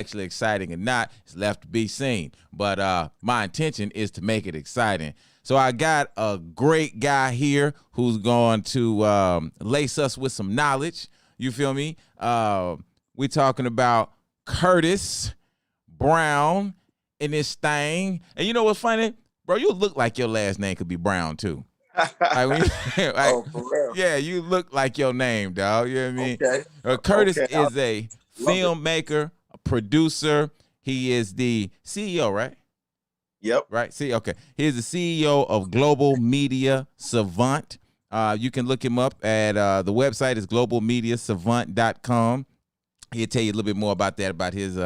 actually exciting or not, it's left to be seen. But my intention is to make it exciting. So I got a great guy here who's going to lace us with some knowledge. You feel me? We're talking about Curtis Brown in this thing. And you know what's funny? Bro, you look like your last name could be Brown too. Like, like, Oh, for real? yeah, you look like your name, dog. You know what I mean? Okay. Curtis Okay. I is a love it. filmmaker, a producer. He is the CEO, right? Yep. Right. See, okay. He's the CEO of Global Media Savant. You can look him up at the website is globalmediasavant.com. He'll tell you a little bit more about that, about his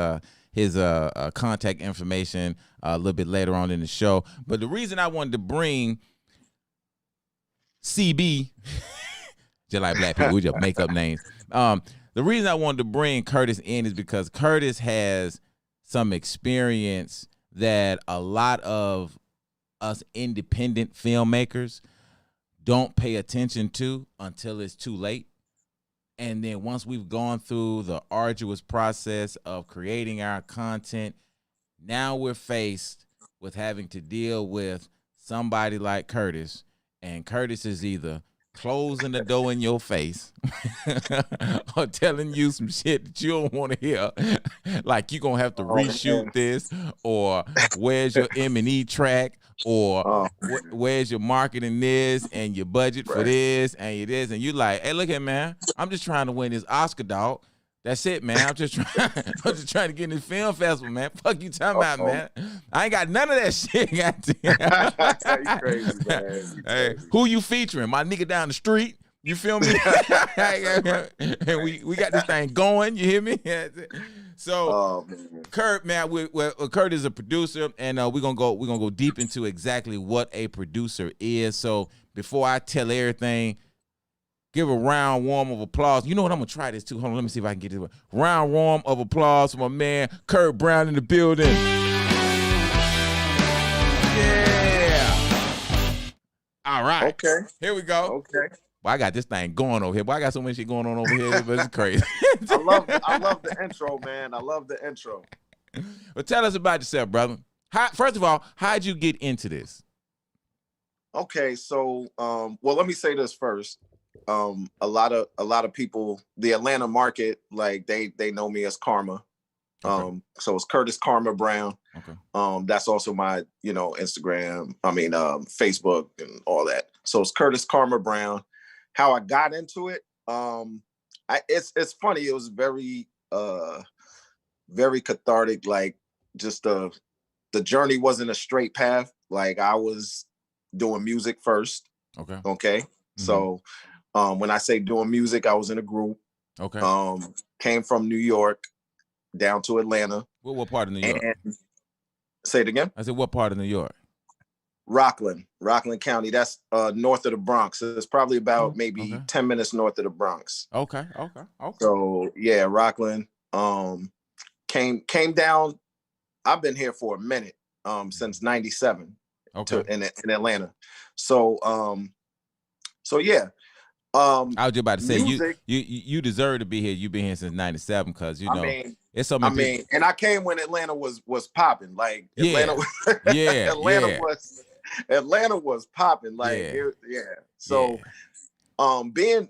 contact information a little bit later on in the show. But the reason I wanted to bring CB, just like black people, we just make up names. The reason I wanted to bring Curtis in is because Curtis has some experience that a lot of us independent filmmakers don't pay attention to until it's too late. And then once we've gone through the arduous process of creating our content, now we're faced with having to deal with somebody like Curtis. And Curtis is either closing the door in your face or telling you some shit that you don't want to hear. Like you're going to have to reshoot this, or where's your M&E track, or where's your marketing this and your budget for this and your this. And you like, hey, look at man, I'm just trying to win this Oscar, dog. That's it, man. I'm just trying to get in this film festival, man. Fuck you talking about, man. I ain't got none of that shit. You crazy, man. Hey, who you featuring? My nigga down the street. You feel me? And we got this thing going. You hear me? So, Kurt, man, Kurt is a producer, and we're gonna go deep into exactly what a producer is. So before I tell everything, give a round warm of applause. You know what? I'm gonna try this too. Hold on, let me see if I can get this. Round warm of applause for my man Kurt Brown in the building. Yeah. All right. Okay. Here we go. Okay. Well, I got this thing going over here. Boy, I got so much shit going on over here, but it's crazy. I love the intro, man. I love the intro. Well, tell us about yourself, brother. First of all, how'd you get into this? Okay, so well, let me say this first. A lot of people, the Atlanta market, like they know me as Karma. Okay. So it's Curtis Karma Brown. Okay. That's also my, Instagram, Facebook and all that. So it's Curtis Karma Brown. How I got into it, it's funny. It was very very cathartic. Like just the journey wasn't a straight path. Like I was doing music first. Okay. Okay. Mm-hmm. So when I say doing music, I was in a group. Okay. Came from New York down to Atlanta. What part of New York? And, say it again. I said, what part of New York? Rockland County. That's north of the Bronx. So it's probably about maybe 10 minutes north of the Bronx. Okay. So yeah, Rockland. Came down. I've been here for a minute. Since '97. Okay. In Atlanta. So yeah. I was just about to say music, you deserve to be here. You've been here since '97 because it's so many. And I came when Atlanta was popping. Like Atlanta, Atlanta was popping. Like So, being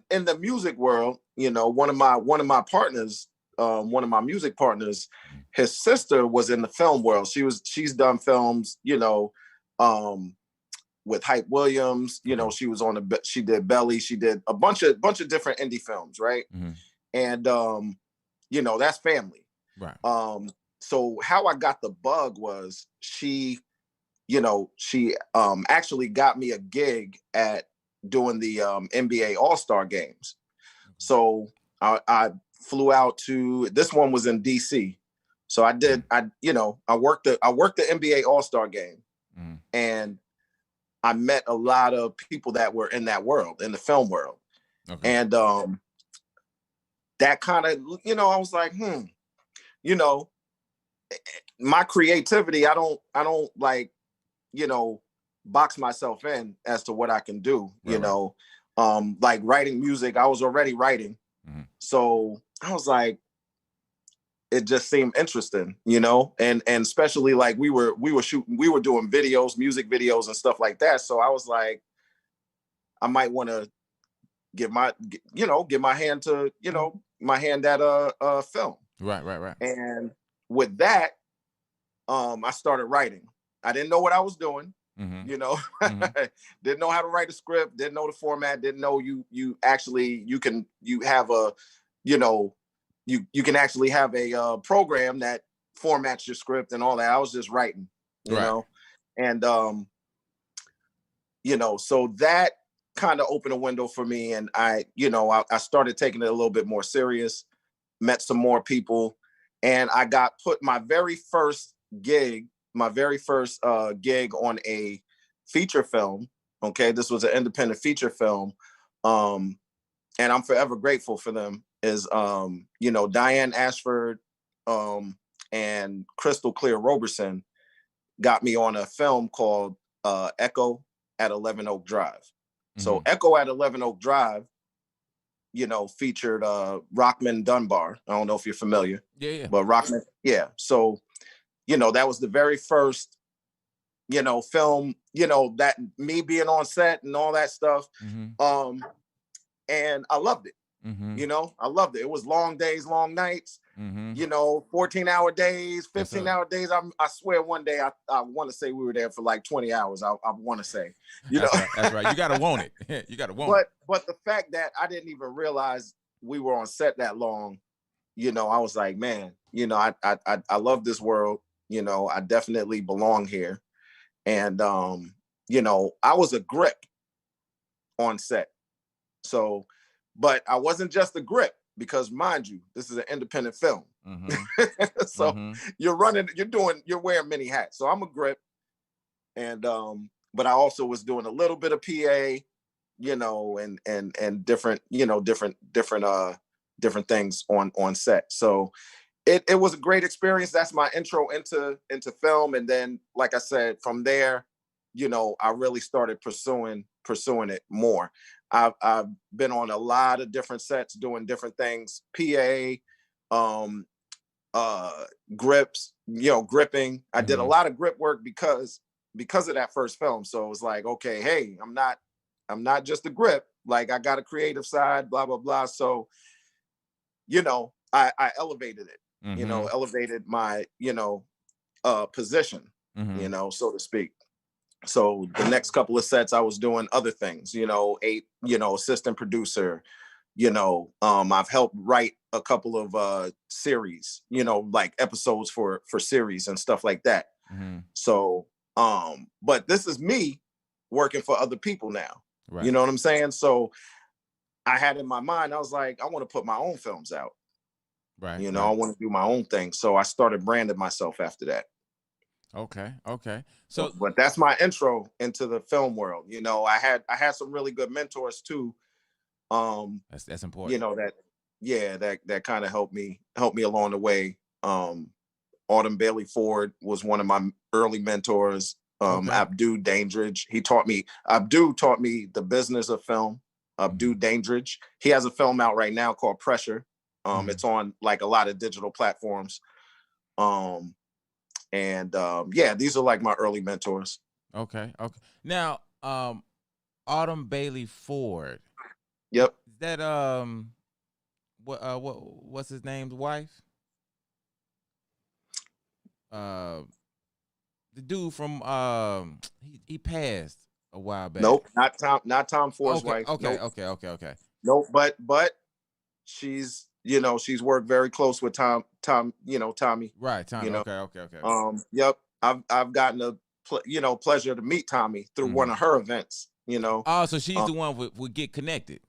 in the music world, one of my partners, one of my music partners, his sister was in the film world. She's done films, with Hype Williams, she was she did Belly, she did a bunch of different indie films, right? Mm-hmm. And that's family. Right. So how I got the bug was she actually got me a gig at doing the NBA All-Star games. So I flew out to, this one was in DC. So I worked the NBA All-Star game. Mm. And I met a lot of people that were in that world, in the film world. Okay. And that kind of, I was like, my creativity, I don't like, box myself in as to what I can do, like writing music. I was already writing. Mm-hmm. So I was like, it just seemed interesting, you know, and especially like we were doing videos, music videos and stuff like that. So I was like, I might want to give my hand to, my hand at a film. Right. And with that, I started writing. I didn't know what I was doing. Mm-hmm. Didn't know how to write a script, didn't know the format, didn't know you can have a, you can actually have a program that formats your script and all that. I was just writing, you know, and so that kind of opened a window for me, and I started taking it a little bit more serious, met some more people, and I got put my very first gig on a feature film. Okay, this was an independent feature film, and I'm forever grateful for them. Is Diane Ashford and Crystal Clear Roberson got me on a film called Echo at 11 Oak Drive. Mm-hmm. So Echo at 11 Oak Drive, featured Rockman Dunbar. I don't know if you're familiar. Yeah. But Rockman, yeah. So, that was the very first, film, that me being on set and all that stuff. Mm-hmm. And I loved it. Mm-hmm. I loved it. It was long days, long nights. Mm-hmm. 14-hour days, 15-hour days. I swear one day I want to say we were there for like 20 hours. I want to say, That's right. You got to want it. You got to want it. But the fact that I didn't even realize we were on set that long, I was like, man, I love this world. I definitely belong here. And, I was a grip on set. So, but I wasn't just a grip, because mind you, this is an independent film. Mm-hmm. So mm-hmm. you're wearing many hats. So I'm a grip. And, but I also was doing a little bit of PA, and different, different things on set. So it was a great experience. That's my intro into film. And then, like I said, from there, I really started pursuing it more. I've been on a lot of different sets doing different things, PA, grips, gripping. I did a lot of grip work because of that first film. So it was like, okay, hey, I'm not just a grip. Like, I got a creative side, blah, blah, blah. So, I elevated it, elevated my, position, so to speak. So the next couple of sets I was doing other things, assistant producer, I've helped write a couple of series, like episodes for series and stuff like that. Mm-hmm. So, but this is me working for other people now. Right. You know what I'm saying? So I had in my mind, I was like, I want to put my own films out. Right. I want to do my own thing. So I started branding myself after that. Okay. So, but that's my intro into the film world. I had some really good mentors too. That's important. That kind of helped me along the way. Autumn Bailey Ford was one of my early mentors. Abdu Dandridge, Abdu taught me the business of film. Abdu Dandridge, he has a film out right now called Pressure. It's on like a lot of digital platforms. These are like my early mentors. Okay. Now, Autumn Bailey Ford. Yep. Is that what's his name's wife? The dude from he passed a while back. Nope, not Tom Ford's wife. Okay. Nope, but she's worked very close with Tommy. Right, Tommy. Okay. Yep. I've gotten a pleasure to meet Tommy through one of her events. Oh, so she's the one with Get Connected.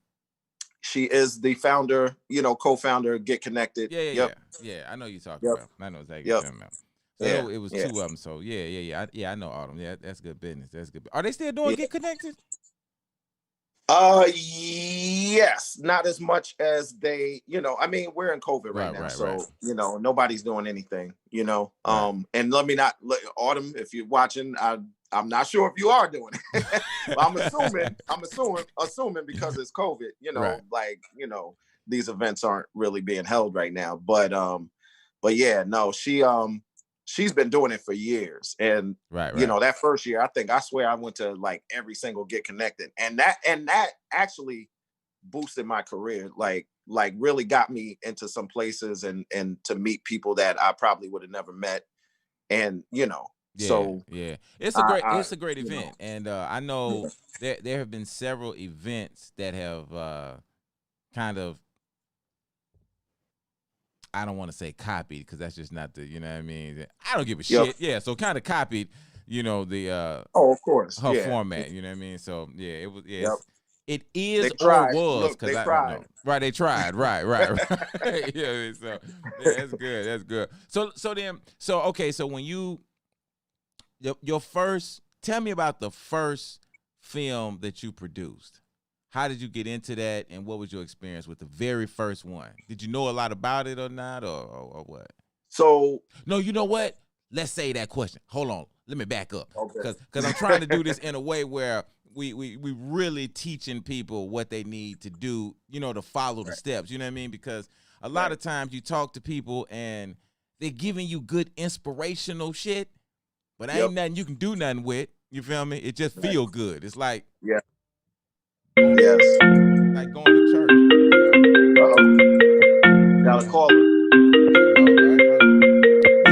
She is the founder, co-founder of Get Connected. Yeah. I know you're talking about. I know exactly what you're talking about. So it was two of them. So yeah. I know Autumn. Yeah, that's good business. That's good. Are they still doing Get Connected? Yes, not as much as they, I mean, we're in COVID right now. So, nobody's doing anything, and Autumn, if you're watching, I'm not sure if you are doing it. But I'm assuming because it's COVID, these events aren't really being held right now. But but yeah, no, she's been doing it for years. And Right, you right. know, that first year, I swear I went to like every single Get Connected. And that actually boosted my career, like really got me into some places and to meet people that I probably would have never met. And you know, Yeah, so yeah. I It's a great you know, event, and I know there have been several events that have kind of, I don't want to say copied because that's just not the, you know what I mean. I don't give a yep. shit. Yeah, so kind of copied, the Oh, of course, her yeah, format. You know what I mean. So yeah, it was. Yeah, yep. it They is or tried. was Look, because they I don't tried. know. Right, they tried. Right, right, right. Yeah. So yeah, that's good. That's good. So okay. So when your first, tell me about the first film that you produced. How did you get into that, and what was your experience with the very first one? Did you know a lot about it or not, or what? So No, you know what? Let's say that question. Hold on. Let me back up, okay, because I'm trying to do this in a way where we really teaching people what they need to do, to follow the right, steps. You know what I mean? Because a lot right, of times you talk to people and they're giving you good inspirational shit, but yep, ain't nothing you can do nothing with. You feel me? It just right, feel good. It's like yeah, going, yes. going to church. Got a caller. I know, right?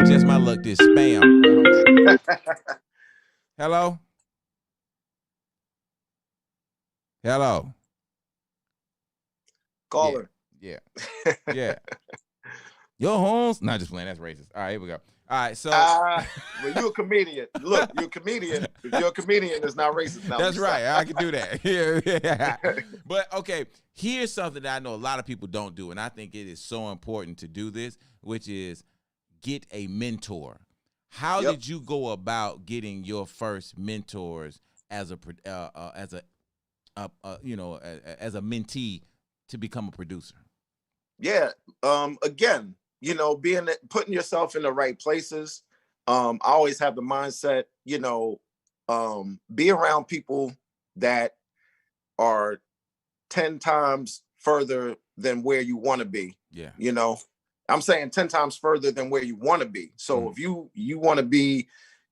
It's just my luck. This spam. Hold on. Hello. Hello. Yeah. Caller. Yeah. Yeah. Your homes? Not just playing. That's racist. All right, here we go. All right, so Well, you're a comedian. Look, you're a comedian. If you're a comedian, it's not racist. Now let me that's stop. right. I can do that. Yeah. But okay, here's something that I know a lot of people don't do, and I think it is so important to do this, which is get a mentor. How Yep. did you go about getting your first mentors as a as a mentee to become a producer? Yeah. Again, putting yourself in the right places. I always have the mindset, be around people that are 10 times further than where you want to be. Yeah. I'm saying 10 times further than where you want to be. So Mm. if you want to be,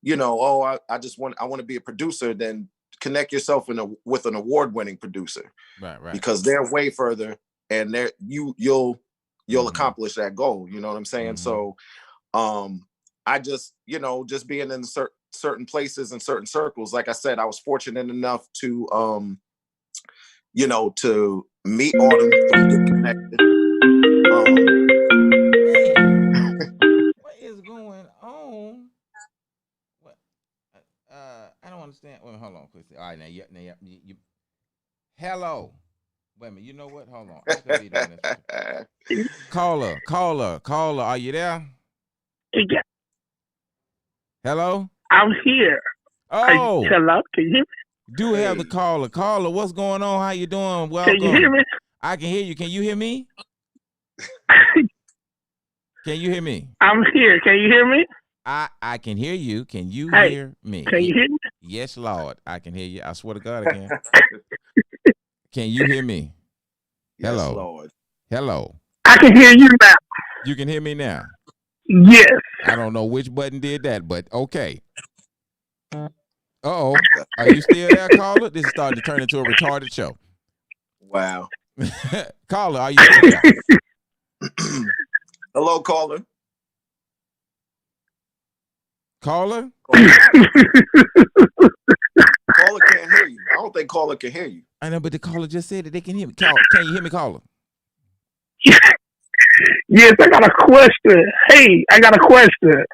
I want to be a producer, then connect yourself with an award-winning producer, Right, right. because they're way further, and you'll Mm-hmm. accomplish that goal. You know what I'm saying? Mm-hmm. So I just being in certain places and certain circles, like I said, I was fortunate enough to meet Autumn through Get Connected. Man, what is going on? What? I don't understand. Wait, hold on, Chrissy. All right, now you. Hello. Wait a minute. You know what? Hold on. I could be doing this. Caller. Are you there? Yeah, Hello. I'm here. Oh, Hello? Can you hear me? do have the Hey, caller. Caller, what's going on? How you doing? Can you hear Welcome. me? I can hear you. Can you hear me? Can you hear me? I'm here. Can you hear me? I can hear you. Can you Hey, hear me? can you hear me? Yes, Lord. I can hear you. I swear to God I can. Can you hear me? yes, Hello. Lord. Hello. I can hear you now. You can hear me now. Yes. I don't know which button did that, but okay. Uh-oh. Are you still there, caller? This is starting to turn into a retarded show. Wow. Caller, are you still there? Hello, caller. Caller? Caller can't hear you. I don't think caller can hear you. I know, but the caller just said that they can hear me. Can you hear me, caller? Yes, I got a question. Hey, I got a question.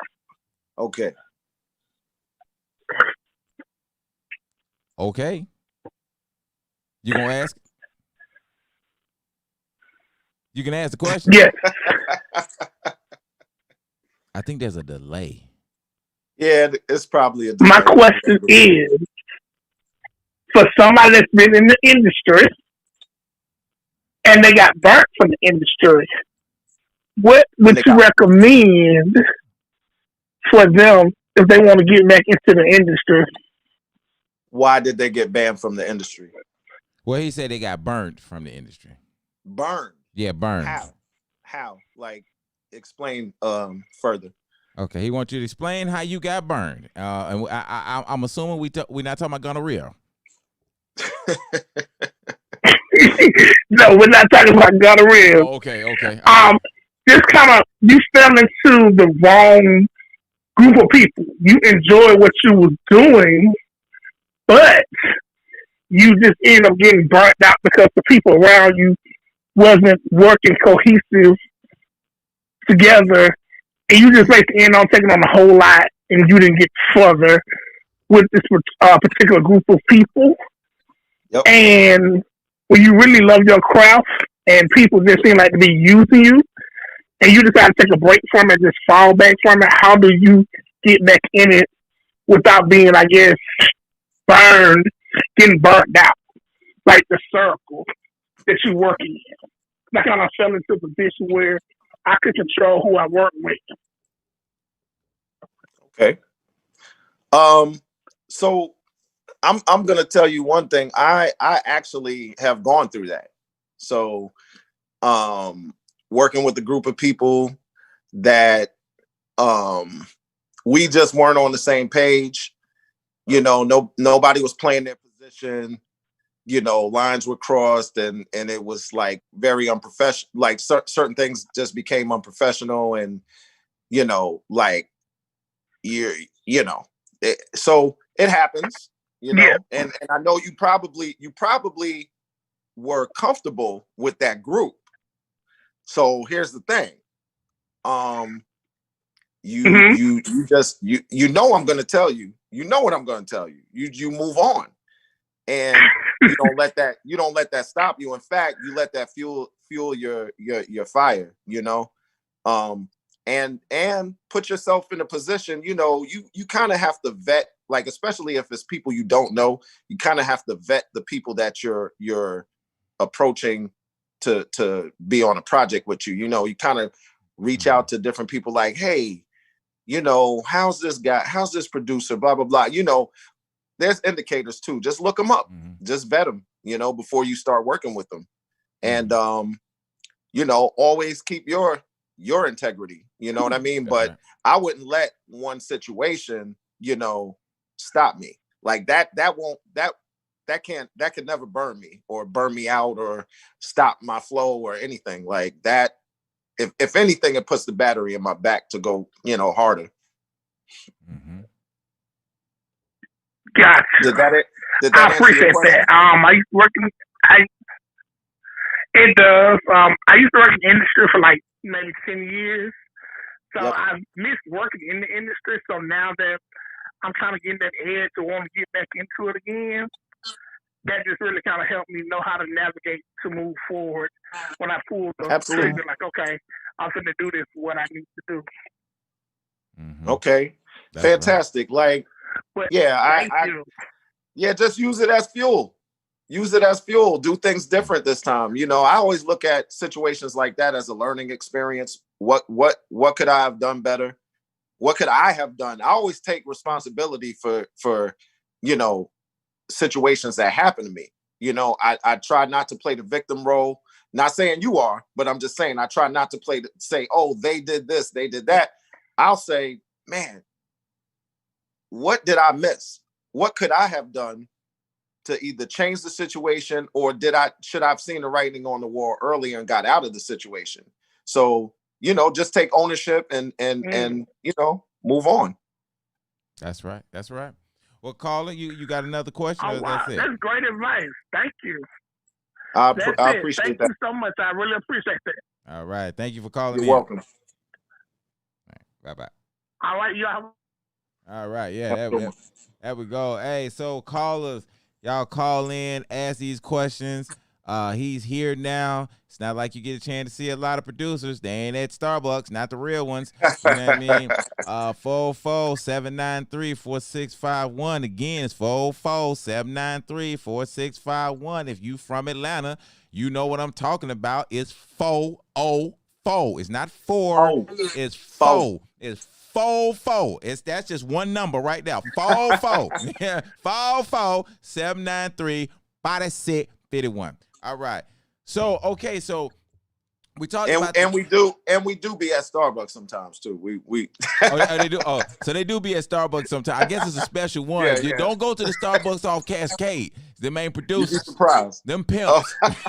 Okay. Okay. You gonna ask? You can ask the question. Yes. I think there's a delay. Yeah, it's probably a My delay. question is, for somebody that's been in the industry and they got burnt from the industry, what And would they you got recommend for them if they want to get back into the industry? Why did they get banned from the industry? Well, he said they got burnt from the industry. Burned. Yeah, burned. How? Like explain further. Okay, he wants you to explain how you got burned. And I'm assuming we're not talking about gonorrhea. No, we're not talking about gonorrhea. Oh, okay. Just kind of you fell into the wrong group of people. You enjoy what you was doing, but you just end up getting burnt out because the people around you wasn't working cohesive together, and you just basically end on taking on a whole lot, and you didn't get further with this particular group of people. Yep. And when you really love your craft, and people just seem like to be using you, and you decide to take a break from it, just fall back from it, how do you get back in it without being, I guess, burned, getting burnt out, like the circle that you're working in? I kind of fell into a position where I could control who I work with. Okay. So I'm gonna tell you one thing. I actually have gone through that. So working with a group of people that we just weren't on the same page. Nobody was playing their position. Lines were crossed, and it was like very unprofessional. Like certain things just became unprofessional, and like so it happens. Yeah. And I know you probably were comfortable with that group. So here's the thing. You just I'm going to tell you. You know what I'm going to tell you. You move on, and you don't let that stop you. In fact, you let that fuel your fire. And put yourself in a position. You kind of have to vet, like, especially if it's people you don't know. You kind of have to vet the people that you're approaching to be on a project with you. You kind of reach out to different people, like, hey, how's this guy? How's this producer? Blah, blah, blah. There's indicators too. Just look them up. Mm-hmm. Just vet them, before you start working with them. And, always keep your integrity. You know what I mean? But right. I wouldn't let one situation, stop me. Like that could never burn me or burn me out or stop my flow or anything like that. If anything, it puts the battery in my back to go, harder. Mm-hmm. Gotcha. Did that I appreciate that. I used to work it does. I used to work in the industry for like maybe 10 years. So yep. I missed working in the industry. So now that I'm kind of getting that edge to want to get back into it again, that just really kind of helped me know how to navigate to move forward when I pull the trigger. Like, okay, I'm going to do this, what I need to do. Mm-hmm. Okay. That's fantastic. Right. Like, just use it as fuel. Use it as fuel. Do things different this time. I always look at situations like that as a learning experience. What could I have done better? What could I have done? I always take responsibility for situations that happen to me. I try not to play the victim role. Not saying you are, but I'm just saying I try not to say, oh, they did this, they did that. I'll say, man, what did I miss? What could I have done to either change the situation, or should I have seen the writing on the wall earlier and got out of the situation? So, just take ownership and move on. That's right. Well, caller, you got another question? Oh, wow. That's great advice. Thank you. I appreciate that. Thank you so much. I really appreciate that. All right. Thank you for calling. You're welcome. Bye-bye. All right. Y'all. All right. Yeah, there we go. Hey, so callers, y'all call in, ask these questions. He's here now. It's not like you get a chance to see a lot of producers. They ain't at Starbucks, not the real ones. You know what I mean? 447934651. Again, it's 447934651. If you from Atlanta, you know what I'm talking about. It's 404. It's not 4. It's 4. It's 4. That's just one number right there. 44. 447934651. All right. So, okay, so We talked and about and we do be at Starbucks sometimes too. We they do. Oh, so they do be at Starbucks sometimes. I guess it's a special one. Yeah, You yeah. don't go to the Starbucks off Cascade. The main You'd be producers, surprised. them Oh, pimps.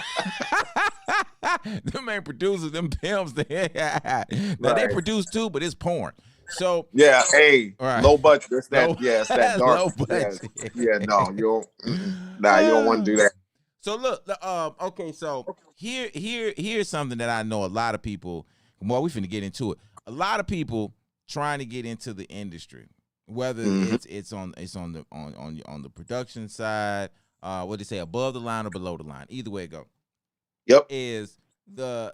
Them main producers, them pimps. Now they right. produce too, but it's porn. So Yeah, hey, right. low budget. It's Low, that. Yeah, it's that dark. low Yeah, budget. yeah. No, you don't. Nah, you don't want to do that. So look, okay, so here's something that I know a lot of people. Well, we finna get into it. A lot of people trying to get into the industry, whether it's on the production side, what they say, above the line or below the line. Either way it go. Yep. Is the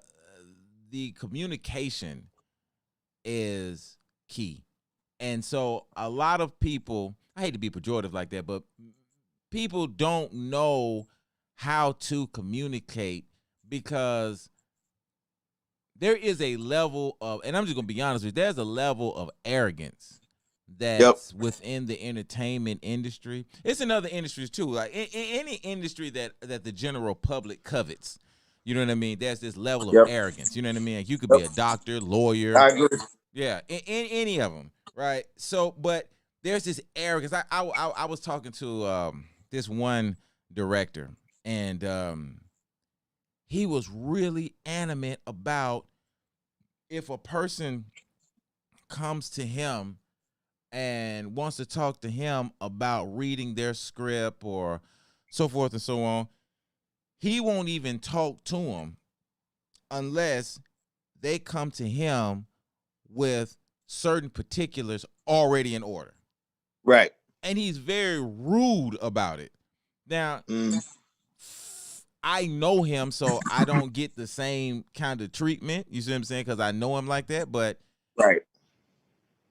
communication is key, and so a lot of people. I hate to be pejorative like that, but people don't know how to communicate because there is a level of, and I'm just gonna be honest with you, there's a level of arrogance that's within the entertainment industry. It's in other industries too, like in any industry that the general public covets. You know what I mean? There's this level of arrogance. You know what I mean? Like you could be a doctor, lawyer, I agree. yeah, in any of them, right? So, but there's this arrogance. I was talking to this one director, and he was really animate about if a person comes to him and wants to talk to him about reading their script or so forth and so on, he won't even talk to them unless they come to him with certain particulars already in order. Right. And he's very rude about it. Now, I know him, so I don't get the same kind of treatment. You see what I'm saying? Because I know him like that. But right.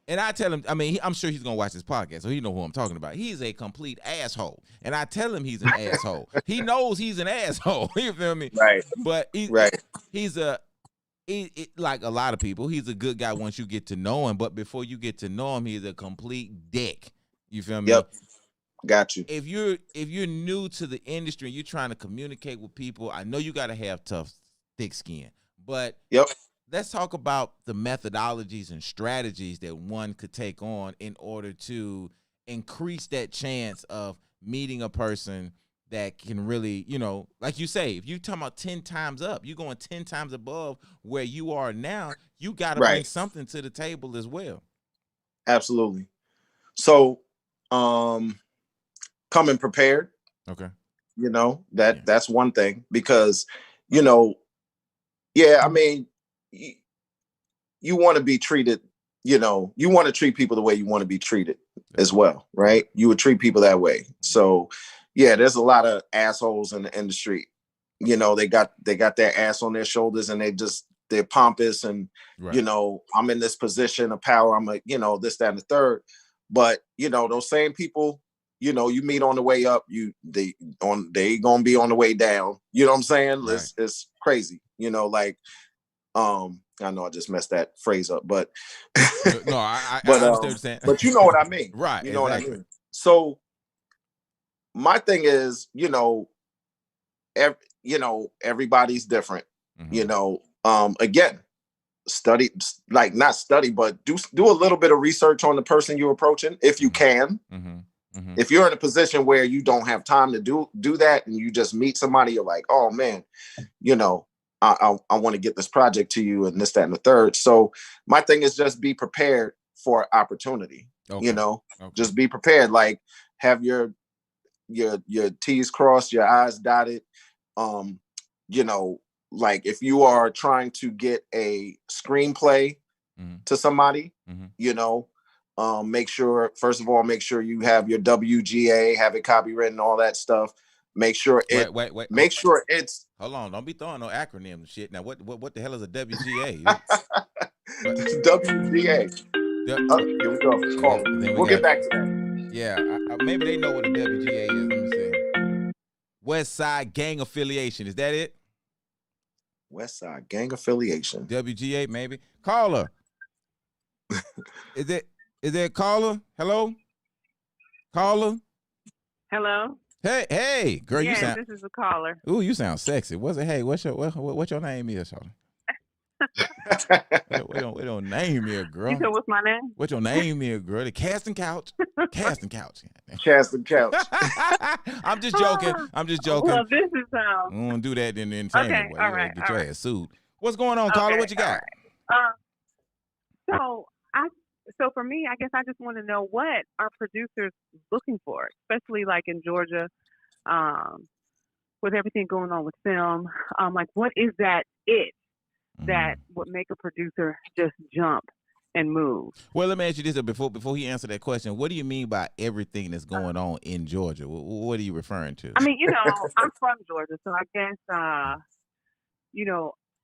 And I tell him, I mean, I'm sure he's gonna watch this podcast, so he know who I'm talking about. He's a complete asshole, and I tell him he's an asshole. He knows he's an asshole. You feel me? Right. But he's like a lot of people. He's a good guy once you get to know him. But before you get to know him, he's a complete dick. You feel me? Yep. Got you. If you're new to the industry and you're trying to communicate with people, I know you got to have tough, thick skin. But let's talk about the methodologies and strategies that one could take on in order to increase that chance of meeting a person that can really, you know, like you say, if you're talking about 10 times up, you're going 10 times above where you are now, you got to bring something to the table as well. Absolutely. So, coming prepared. Okay. You know, that's one thing because, you know, I mean, you want to be treated, you know, you want to treat people the way you want to be treated as well, right? You would treat people that way. So, there's a lot of assholes in the industry. You know, they got their ass on their shoulders and they're pompous and, you know, I'm in this position of power. I'm like, you know, this, that, and the third. But, you know, those same people, you know, you meet on the way up, they gonna be on the way down. You know what I'm saying? Right. It's crazy. You know, like, I know I just messed that phrase up, but no, I understand. But you know what I mean, right? You know what I mean. So my thing is, you know, everybody's different. Mm-hmm. You know, again, study, like not study, but do a little bit of research on the person you're approaching if you can. Mm-hmm. Mm-hmm. If you're in a position where you don't have time to do that and you just meet somebody, you're like, oh man, you know, I want to get this project to you and this, that, and the third. So my thing is just be prepared for opportunity. Okay. You know, just be prepared. Like have your T's crossed, your I's dotted. You know, like if you are trying to get a screenplay to somebody, you know, make sure you have your WGA, have it copywritten, all that stuff. Make sure wait. Make sure it's. Hold on, don't be throwing no acronym and shit. Now, what the hell is a WGA? WGA. Here we go. We'll get back to that. Yeah, maybe they know what a WGA is. Let me see. West Side Gang Affiliation. Is that it? West Side Gang Affiliation. WGA, maybe. Caller. Is it caller? Hello? Caller? Hello? Hey, girl, yes, you sound. This is a caller. Ooh, you sound sexy. What's it? Hey, what's your name is, Charlie? We don't name here, You girl. said what's my name? What's your name here, girl? The casting couch. Casting couch. Casting couch. I'm just joking. I'm just joking. Well, this is I don't want to do that in the entertainment okay. way. All You right. get All your right. ass sued. What's going on, caller? Okay. What you All got? right. So I so for me, I guess I just want to know what are producers looking for, especially like in Georgia, um, with everything going on with film. Like what is that that would make a producer just jump and move? Well, let me ask you this before he answer that question. What do you mean by everything that's going on in Georgia? What are you referring to? I mean, I'm from Georgia, so I guess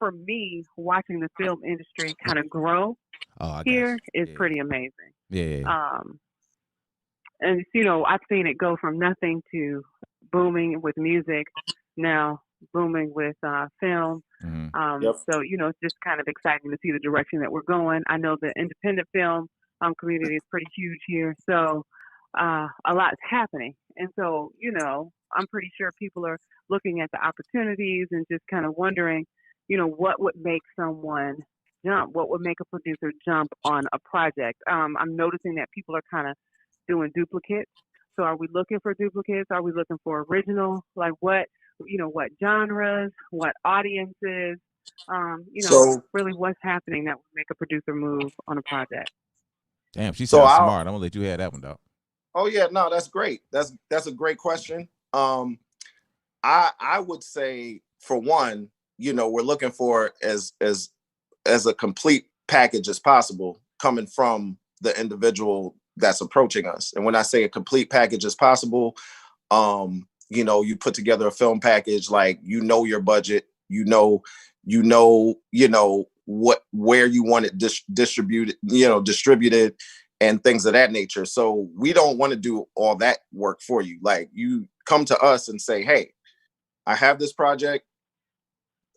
for me, watching the film industry kind of grow I got here you. is pretty amazing. Yeah. And I've seen it go from nothing to booming with music, now booming with film. Yep. So it's just kind of exciting to see the direction that we're going. I know the independent film community is pretty huge here, so a lot's happening. And so I'm pretty sure people are looking at the opportunities and just kind of wondering, what would make someone jump? What would make a producer jump on a project? I'm noticing that people are kind of doing duplicates. So are we looking for duplicates? Are we looking for original? Like what genres, what audiences, So really what's happening that would make a producer move on a project? Damn, she So sounds I'll smart. I'm gonna let you have that one, dog. Oh yeah, no, that's great. That's a great question. I would say for one, we're looking for as a complete package as possible coming from the individual that's approaching us. And when I say a complete package as possible, you put together a film package, like your budget, where you want it distributed and things of that nature. So we don't want to do all that work for you. Like you come to us and say, hey, I have this project.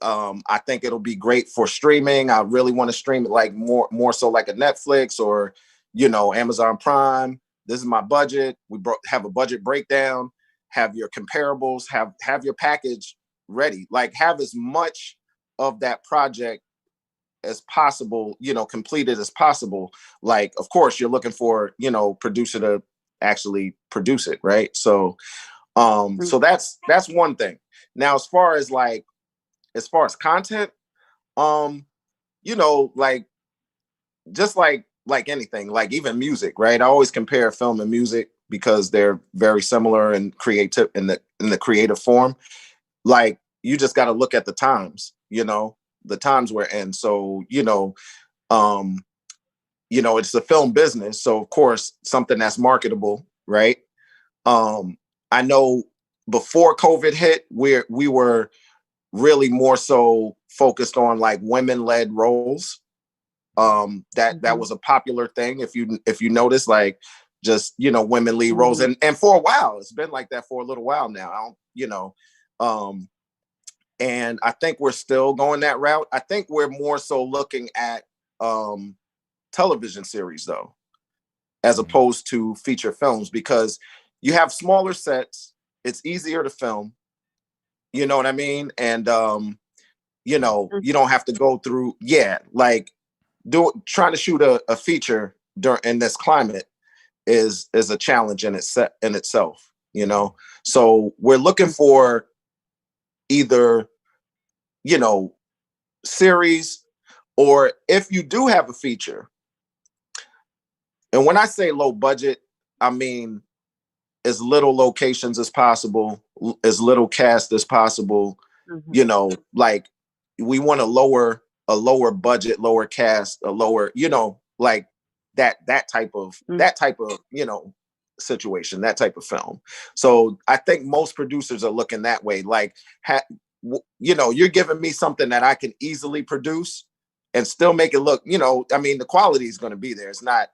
I think it'll be great for streaming. I really want to stream it like more so like a Netflix or, Amazon Prime. This is my budget. We have a budget breakdown, have your comparables, have your package ready, like have as much of that project as possible, completed as possible. Like, of course, you're looking for, producer to actually produce it, right? So, so that's one thing. Now, as far as content, like just like anything, like even music, right? I always compare film and music because they're very similar and creative in the creative form. Like you just got to look at the times, the times we're in. So, it's the film business. So of course, something that's marketable, right? I know before COVID hit, we were really more so focused on like women-led roles. That was a popular thing. If you notice, like just women lead roles, and for a while, it's been like that for a little while now. And I think we're still going that route. I think we're more so looking at television series though, as opposed to feature films, because you have smaller sets. It's easier to film. You know what I mean? And you don't have to go through, like trying to shoot a feature in this climate is a challenge in itself. So we're looking for either series, or if you do have a feature. And when I say low budget, I mean as little locations as possible, as little cast as possible. Like we want a lower budget, lower cast, a lower, like that type of situation, that type of film. So I think most producers are looking that way. Like, you're giving me something that I can easily produce and still make it look, I mean, the quality is going to be there. It's not,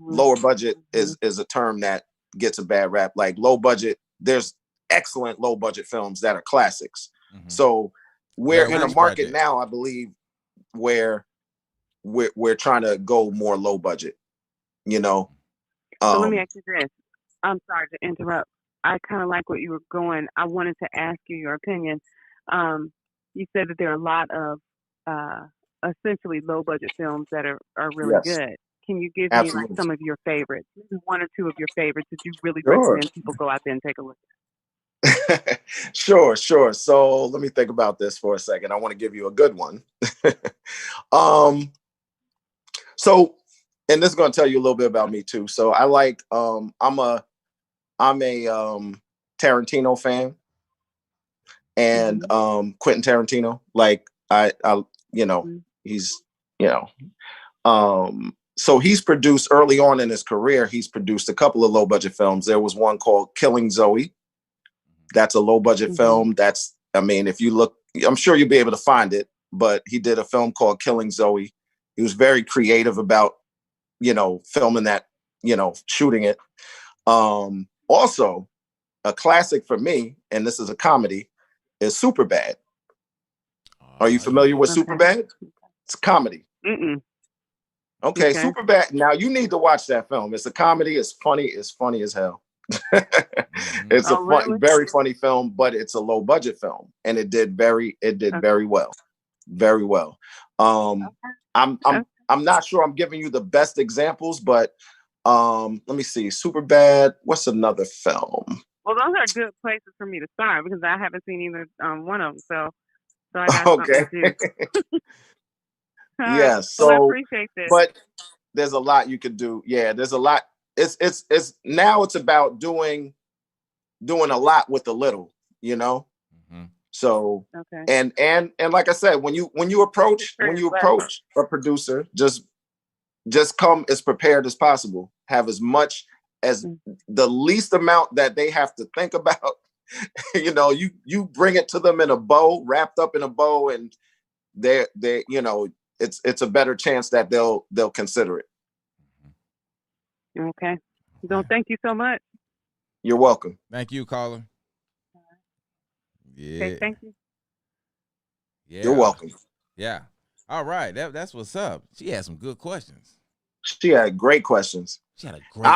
lower budget is a term that gets a bad rap. Like low budget, there's excellent low budget films that are classics. So we're in a market now, I believe, where we're trying to go more low budget, So let me ask you this. I'm sorry to interrupt. I kind of like what you were going. I wanted to ask you your opinion. You said that there are a lot of essentially low budget films that are really Yes, good. Can you give me like absolutely. some of your favorites, maybe one or two of your favorites that you really Sure. recommend people go out there and take a look Sure, sure. So let me think about this for a second. I want to give you a good one. um, so, and this is going to tell you a little bit about me too. So I like, I'm a Tarantino fan, at? and Quentin Tarantino. Like I, you know, Mm-hmm. he's, you know, so he's produced early on in his career. He's produced a couple of low budget films. There was one called Killing Zoe. That's a low budget Mm-hmm. film. That's, I mean, if you look, I'm sure you'll be able to find it. But he did a film called Killing Zoe. He was very creative about, filming that, shooting it. Also, a classic for me, and this is a comedy, is Superbad. Are you familiar with Okay. Superbad? It's a comedy. Mm-mm. Okay, Okay. Superbad. Now you need to watch that film. It's a comedy. It's funny. It's funny as hell. It's a Oh, really? very funny film, but it's a low budget film, and it did very well, very well. I'm not sure I'm giving you the best examples, but let me see. Superbad. What's another film? Well, those are good places for me to start because I haven't seen either one of them. So I got Okay. something to do. Yeah. Well, I So, appreciate this. but there's a lot you could do. Yeah, there's a lot. It's now it's about doing a lot with a little, Mm-hmm. So, Okay. and like I said, when you approach a producer, just come as prepared as possible. Have as much as the least amount that they have to think about. You bring it to them in a bow, wrapped up in a bow, and they it's a better chance that they'll consider it. Okay. So thank you so much. You're welcome. Thank you, caller. Yeah. Okay, thank you. Yeah. You're welcome. Yeah. All right. That's what's up. She had some good questions. She had great questions. She had a great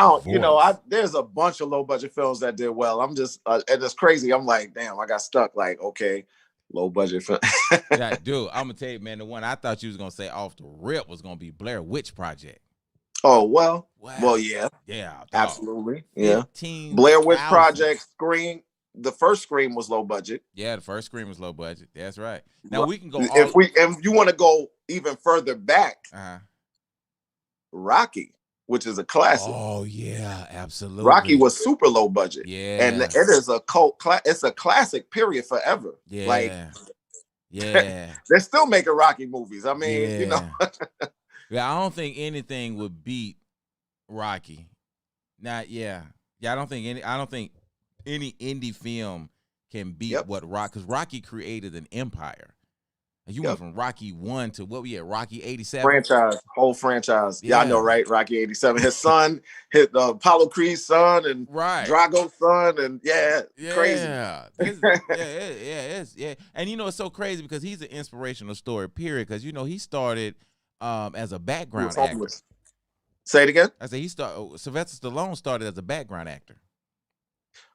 voice. There's a bunch of low budget films that did well. I'm just, and it's crazy. I'm like, damn, I got stuck. Like, okay, low budget film. Yeah, dude, I'm gonna tell you, man, the one I thought you was gonna say off the rip was gonna be Blair Witch Project. Oh, well, Wow. well, yeah, dog. absolutely, yeah. 15 Blair Witch 000. Project, Scream. The first Scream was low budget. Yeah, the first Scream was low budget. That's right. Now we can go. If you want to go even further back, Rocky, which is a classic. Oh yeah, absolutely. Rocky was super low budget. Yeah, and it is a cult. It's a classic. Period. Forever. Yeah, like yeah. They're still making Rocky movies. I mean, Yeah, I don't think anything would beat Rocky. I don't think any indie film can beat what Rocky, because Rocky created an empire. You went from Rocky 1 to what we at, Rocky 87? Whole franchise. Yeah, I know, right? Rocky 87. His son, Apollo Creed's son, and Drago's son, and crazy. Yeah. And it's so crazy because he's an inspirational story, period. Because he started as a background actor. Say it again. I said Sylvester Stallone started as a background actor.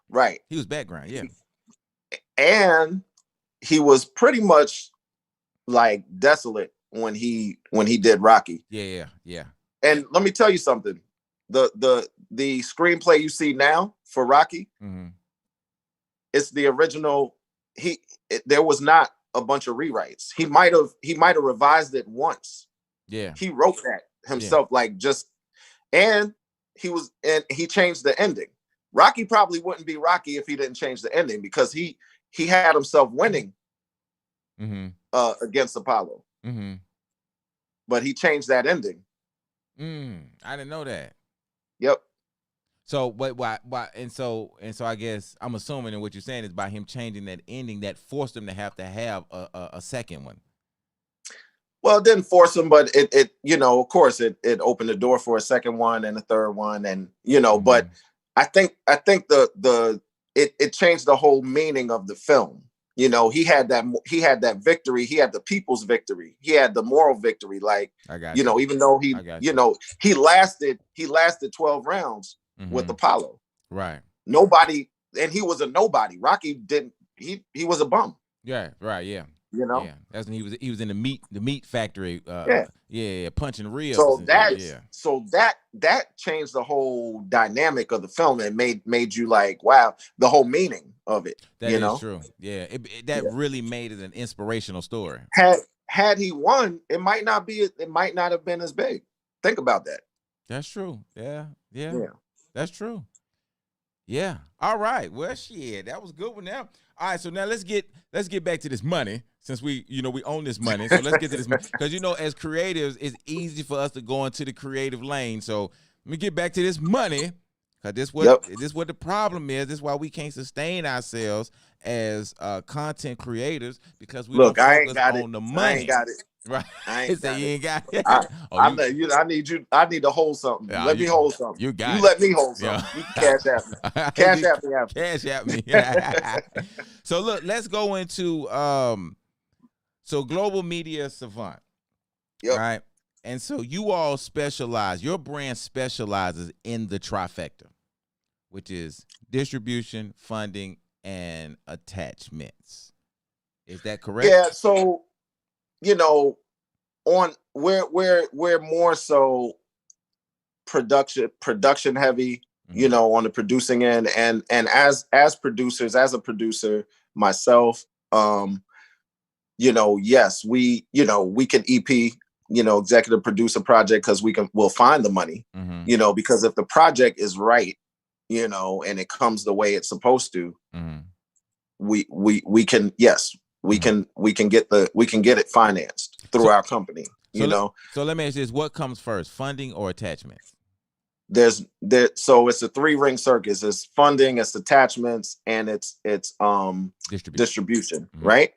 Right. He was background, yeah. And he was pretty much like desolate when he did Rocky. Yeah. And let me tell you something. The screenplay you see now for Rocky, it's the original. There was not a bunch of rewrites. He might have revised it once. Yeah. He wrote that himself, and he changed the ending. Rocky probably wouldn't be Rocky if he didn't change the ending, because he had himself winning against Apollo. But he changed that ending. I didn't know that. Yep. So, but why? And so I guess I'm assuming that what you're saying is by him changing that ending, that forced him to have a second one. Well, it didn't force him, but it of course it opened the door for a second one and a third one, and but I think it changed the whole meaning of the film. He had that victory. He had the people's victory. He had the moral victory. Like, even though he lasted 12 rounds with Apollo. Right. Nobody, and he was a nobody. Rocky didn't. He was a bum. Yeah. Right. Yeah. You know. Yeah, that's when he was in the meat factory. Yeah. Punching ribs. So that changed the whole dynamic of the film and made you like, wow, the whole meaning of it. That you is know? true. Yeah, that really made it an inspirational story. Had he won, it might not have been as big. Think about that. That's true. Yeah. That's true. Yeah. All right. Well, shit, that was a good one. Now, all right. So now let's get back to this money, since we own this money. So let's get to this money, because as creatives, it's easy for us to go into the creative lane. So let me get back to this money, because this what the problem is. This is why we can't sustain ourselves as content creators, because we don't focus on the money. I ain't got it. Right. I ain't got you ain't got it. I need to hold something. Let me hold something. You got you it. Let me hold something. You can cash at me. Cash at me. So look, let's go into so Global Media Savant. Yep. Right. And so you all specialize, your brand specializes in the trifecta, which is distribution, funding, and attachments. Is that correct? Yeah. So, on we're more so production heavy, on the producing end, and as producers, as a producer myself, yes, we can EP, executive produce a project, because we'll find the money, because if the project is right, and it comes the way it's supposed to, we can, yes, we can get it financed through our company. So let me ask you this: what comes first, funding or attachments? So it's a 3-ring circus. It's funding, it's attachments, and it's distribution, right?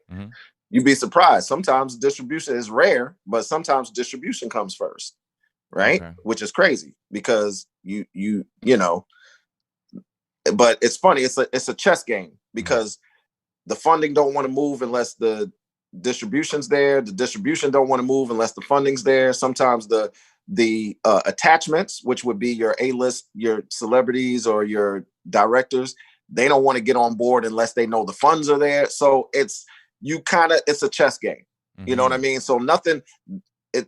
You'd be surprised. Sometimes distribution is rare, but sometimes distribution comes first, right? Okay. Which is crazy, because you but it's funny. It's a chess game, because the funding don't want to move unless the distribution's there. The distribution don't want to move unless the funding's there. Sometimes the attachments, which would be your A-list, your celebrities or your directors, they don't want to get on board unless they know the funds are there. So it's a chess game. You know what I mean? So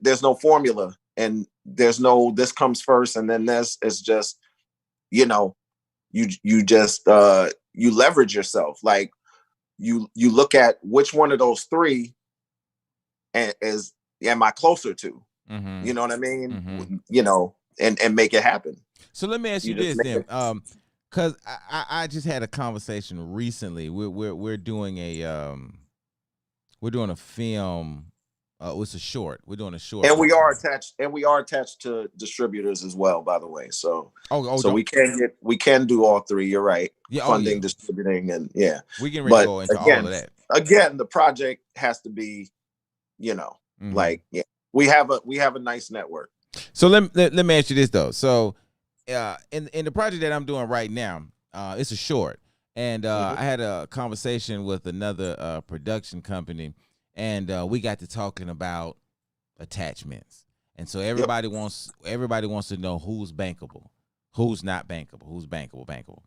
there's no formula, and there's no this comes first and then this. It's just, you leverage yourself. Like you look at which one of those 3 am I closer to? You know what I mean? And make it happen. So let me ask you this then, because I just had a conversation recently. We're doing a film. It's a short. We're doing a short, and we are attached to distributors as well, by the way. So so we can do all 3. You're right. Yeah, funding, distributing, and we can really go into all of that. Again, the project has to be, like we have a nice network. So let me ask you this though. So in the project that I'm doing right now, it's a short, and I had a conversation with another production company. And we got to talking about attachments, and so everybody wants to know who's bankable, who's not bankable, who's bankable.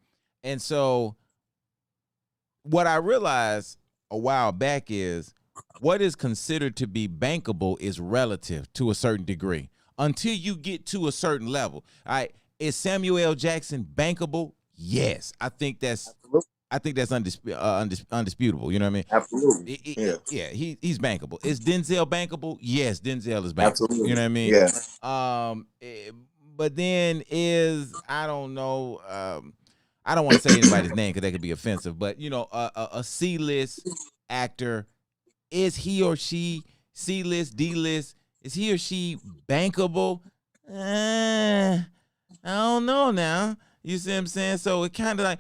And so what I realized a while back is what is considered to be bankable is relative to a certain degree until you get to a certain level. All right, is Samuel L. Jackson bankable? Yes, I think that's undisputable. You know what I mean? Absolutely. He's bankable. Is Denzel bankable? Yes, Denzel is bankable. Absolutely. You know what I mean? Yeah. But then I don't know. I don't want to say anybody's name because that could be offensive. But a C-list actor, is he or she C-list, D-list? Is he or she bankable? I don't know now. You see what I'm saying? So it kind of like,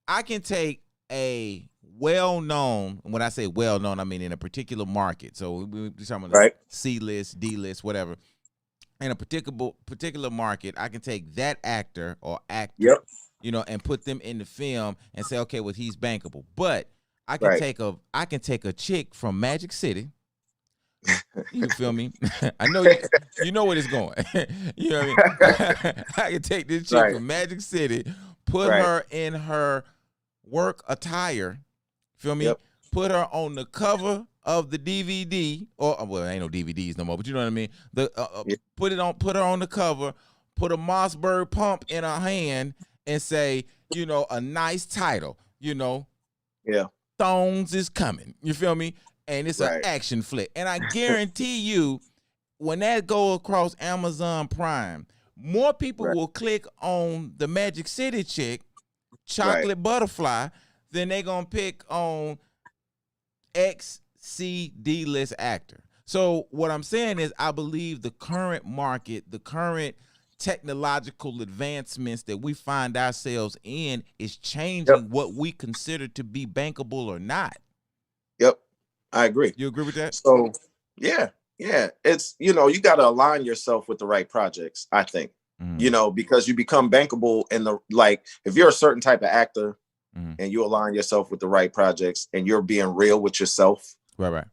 I can take a well-known, when I say well-known, I mean in a particular market. So we're talking about C-list, D-list, whatever. In a particular market, I can take that actor or actor, and put them in the film and say, okay, well, he's bankable. But I can take a chick from Magic City. You feel me? I know you know where it's going. You know what I mean? I can take this chick from Magic City, put her in her work attire, feel me? Put her on the cover of the DVD, or well, ain't no DVDs no more, but you know what I mean. Yeah. Put her on the cover, put a Mossberg pump in her hand, and say, you know, a nice title, you know, Yeah. Thongs is coming. You feel me? And it's an Right. action flick. And I guarantee you, when that go across Amazon Prime, more people Right. will click on the Magic City chick, Chocolate Right. Butterfly, than they gonna pick on XCD list actor. So what I'm saying is, I believe the current market, the current technological advancements that we find ourselves in is changing Yep. what we consider to be bankable or not. Yep. I agree. You agree with that? So yeah, it's, you know, you got to align yourself with the right projects, I think. Mhm. You know, because you become bankable in the, like, if you're a certain type of actor Mhm. and you align yourself with the right projects and you're being real with yourself, Right.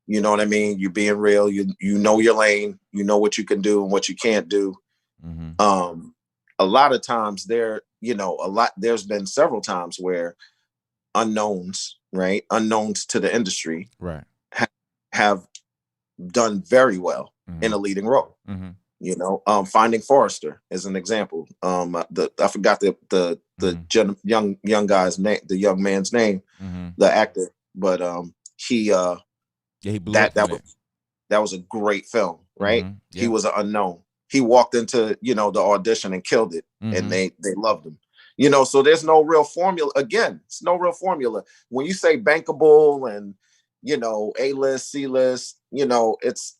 you know what I mean? You're being real. You know your lane. You know what you can do and what you can't do. Mhm. A lot of times there's been several times where unknowns, right? Unknowns to the industry Right. have done very well in a leading role. Mhm. You know, Finding Forrester is an example. I forgot the young guy's name, the young man's name, Mhm. the actor, but he Yeah, he blew up from that was a great film, right? Mhm. He Yeah. was an unknown. He walked into, you know, the audition and killed it, and Mhm. they loved him. You know, so there's no real formula. Again, it's no real formula. When you say bankable and, you know, A-list, C-list, you know, it's,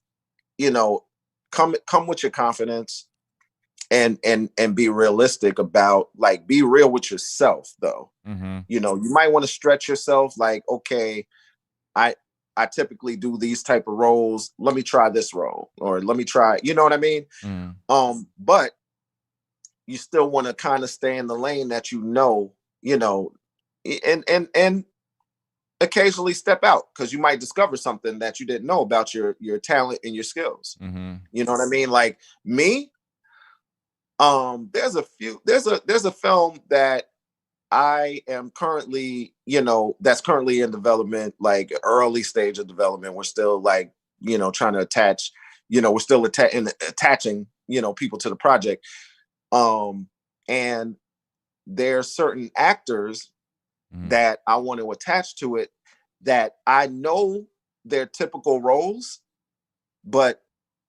you know, come with your confidence and be realistic about, like, be real with yourself though. Mhm. You know, you might want to stretch yourself, like, okay, I I typically do these type of roles. Let me try this role, or let me try, you know what I mean? Mhm. But you still want to kind of stay in the lane that you know, and occasionally step out, because you might discover something that you didn't know about your talent and your skills. Mhm. You know what I mean? Like me, there's a film that I am currently, you know, that's currently in development, like early stage of development. We're still, like, you know, trying to attach, you know, we're still attaching, you know, people to the project. And there's certain actors Mhm. that I want to attach to it that I know their typical roles, but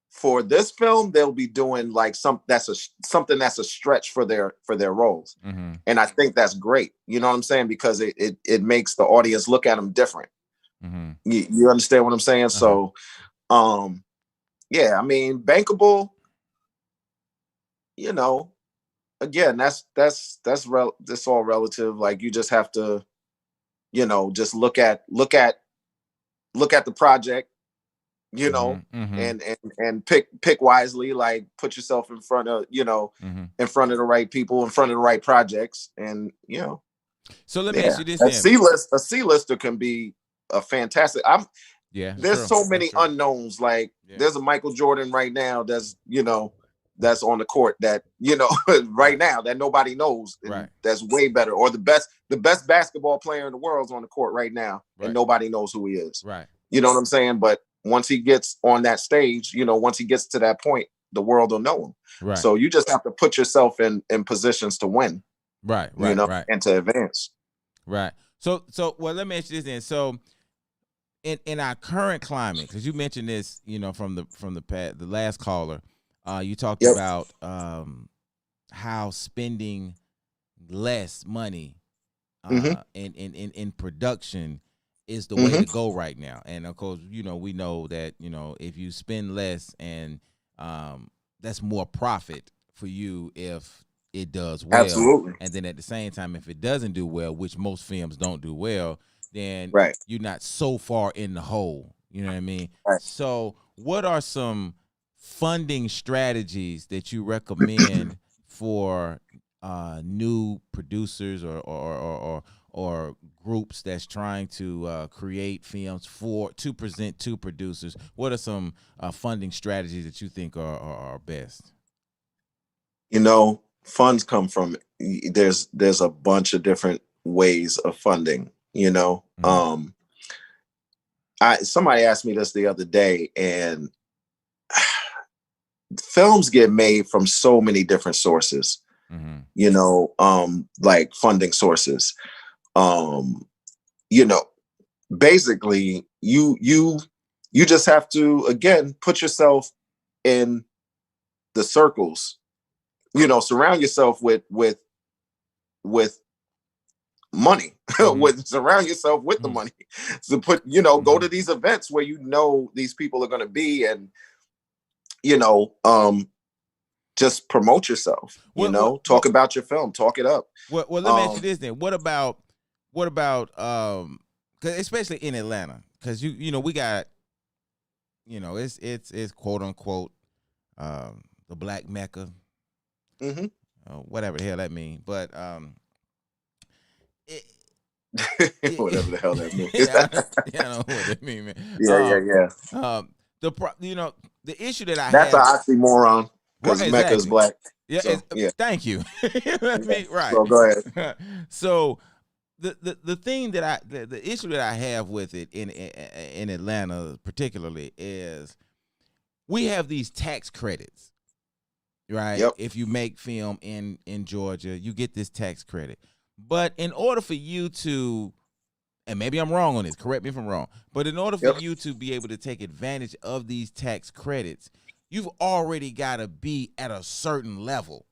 for this film they'll be doing like something that's a stretch for their roles. Mhm. And I think that's great, you know what I'm saying, because it makes the audience look at them different. Mhm. You understand what I'm saying? Uh-huh. So yeah, I mean, bankable, you know, again, that's all relative. Like, you just have to, you know, just look at the project, you know, Mhm. Mhm. and pick wisely. Like, put yourself in front of, you know, Mhm. in front of the right people, in front of the right projects, and, you know, So let me ask yeah, you this then. a C-lister can be a fantastic. Yeah, that's There's true. so That's many true. unknowns. Like, Yeah. there's a Michael Jordan right now that's, you know, that's on the court that, you know, right Right. now, that nobody knows, and Right. that's way better. Or the best basketball player in the world is on the court right now, and Right. nobody knows who he is. Right. You know what I'm saying? But once he gets on that stage, you know, once he gets to that point, the world will know him. Right. So you just have to put yourself in positions to win, Right. you Right. know, Right. and to advance. Right. So well, let me ask you this then. So in our current climate, because you mentioned this, you know, from the last caller, you talked Yep. about how spending less money Mm-hmm. in production is the way Mm-hmm. to go right now. And of course, you know, we know that, you know, if you spend less, and that's more profit for you if it does well. Absolutely. And then at the same time, if it doesn't do well, which most films don't do well, then Right. you're not so far in the hole. You know what I mean? Right. So what are some funding strategies that you recommend for new producers or groups that's trying to create films to present to producers? What are some funding strategies that you think are best? You know, funds come from, there's a bunch of different ways of funding, you know. Mhm. somebody asked me this the other day, and films get made from so many different sources, you know, like funding sources. You know, basically you just have to, again, put yourself in the circles, you know, surround yourself with money, surround yourself with the money. So go to these events where you know these people are going to be, and you know, just promote yourself. Talk about your film, talk it up. Well, let me ask you this then. What about 'cause especially in Atlanta, because you know we got, you know, it's quote unquote the Black Mecca, whatever the hell that means, but whatever the hell that means. I don't know what that means, man. Yeah. The issue that I that's have, an oxymoron, because right, Mecca is black. Yeah, so, yeah. Thank you. I mean, right. So go ahead. So the thing that the issue that I have with it in Atlanta particularly is we have these tax credits, right? Yep. If you make film in Georgia, you get this tax credit. But in order for you to, and maybe I'm wrong on this, correct me if I'm wrong, but in order for you to be able to take advantage of these tax credits, you've already got to be at a certain level.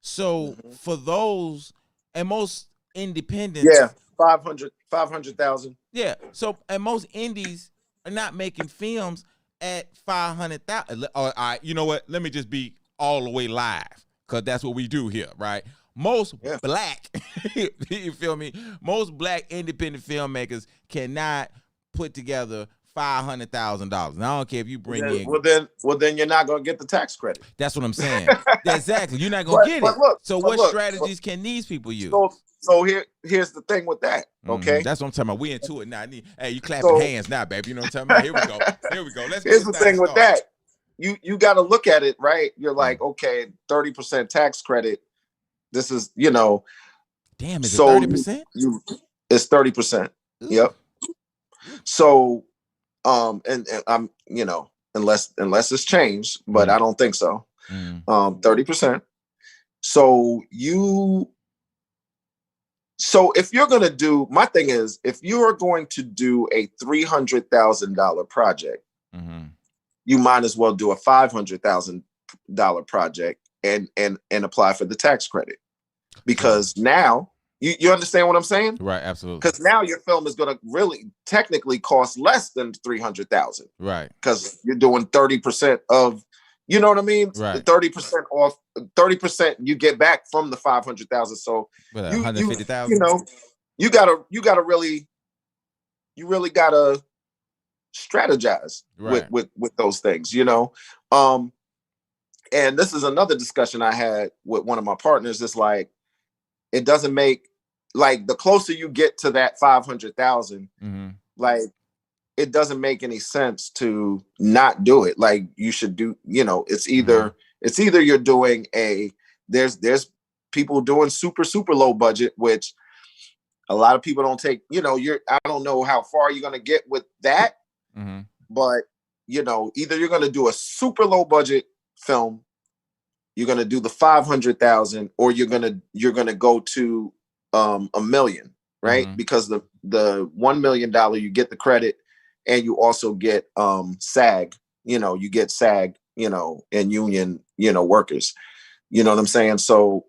So for those, and most independents, 500,000. Yeah. So, and most indies are not making films at 500,000. All right, you know what? Let me just be all the way live, because that's what we do here, right? Most black, you feel me? Most black independent filmmakers cannot put together $500,000. And I don't care if you bring in. Well, then you're not gonna get the tax credit. That's what I'm saying. Exactly. You're not gonna get it. What strategies can these people use? So here's the thing with that. Okay. That's what I'm talking about. We into it now. Hey, you clapping hands now, baby. You know what I'm talking about? Here we go. Here's the thing with that. You got to look at it, right? You're like, okay, 30% tax credit. This is, you know. Damn, is it 30%? It's 30%. Yep. So, and I'm, you know, unless it's changed, but I don't think so. 30%. So if you're going to do, my thing is, if you are going to do a $300,000 project, you might as well do a $500,000 project and apply for the tax credit, because now you understand what I'm saying? Right. Absolutely. Because now your film is going to really technically cost less than 300,000. Right. Because you're doing 30% of, you know what I mean? Right. 30% off, 30% you get back from the 500,000. So 150,000. You know, you gotta really gotta strategize with those things, you know. And this is another discussion I had with one of my partners. It's like, it doesn't make, like, the closer you get to that 500,000, like, it doesn't make any sense to not do it. Like, you should do, you know, it's either you're doing there's people doing super low budget, which a lot of people don't take, you know, I don't know how far you're going to get with that, but, you know, either you're going to do a super low budget film, you're going to do the 500,000, or you're going to go to $1 million, right? Because the $1 million, you get the credit, and you also get SAG, you know, you know, and union, you know, workers, you know what I'm saying? So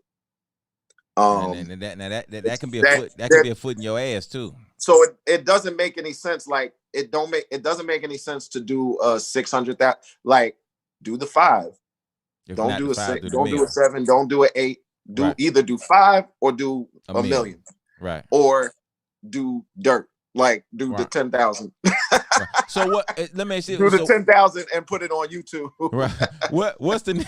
that can be a foot in your ass too. So it doesn't make any sense. Like, it doesn't make any sense to do a 600,000. Like, do the 5. Don't do a 6. Don't do a 7. Don't do an 8. Either do 5 or do a million. Right. Or do dirt. Like, do the 10,000. Right. So what? Let me see. Do the 10,000 and put it on YouTube. Right. What's the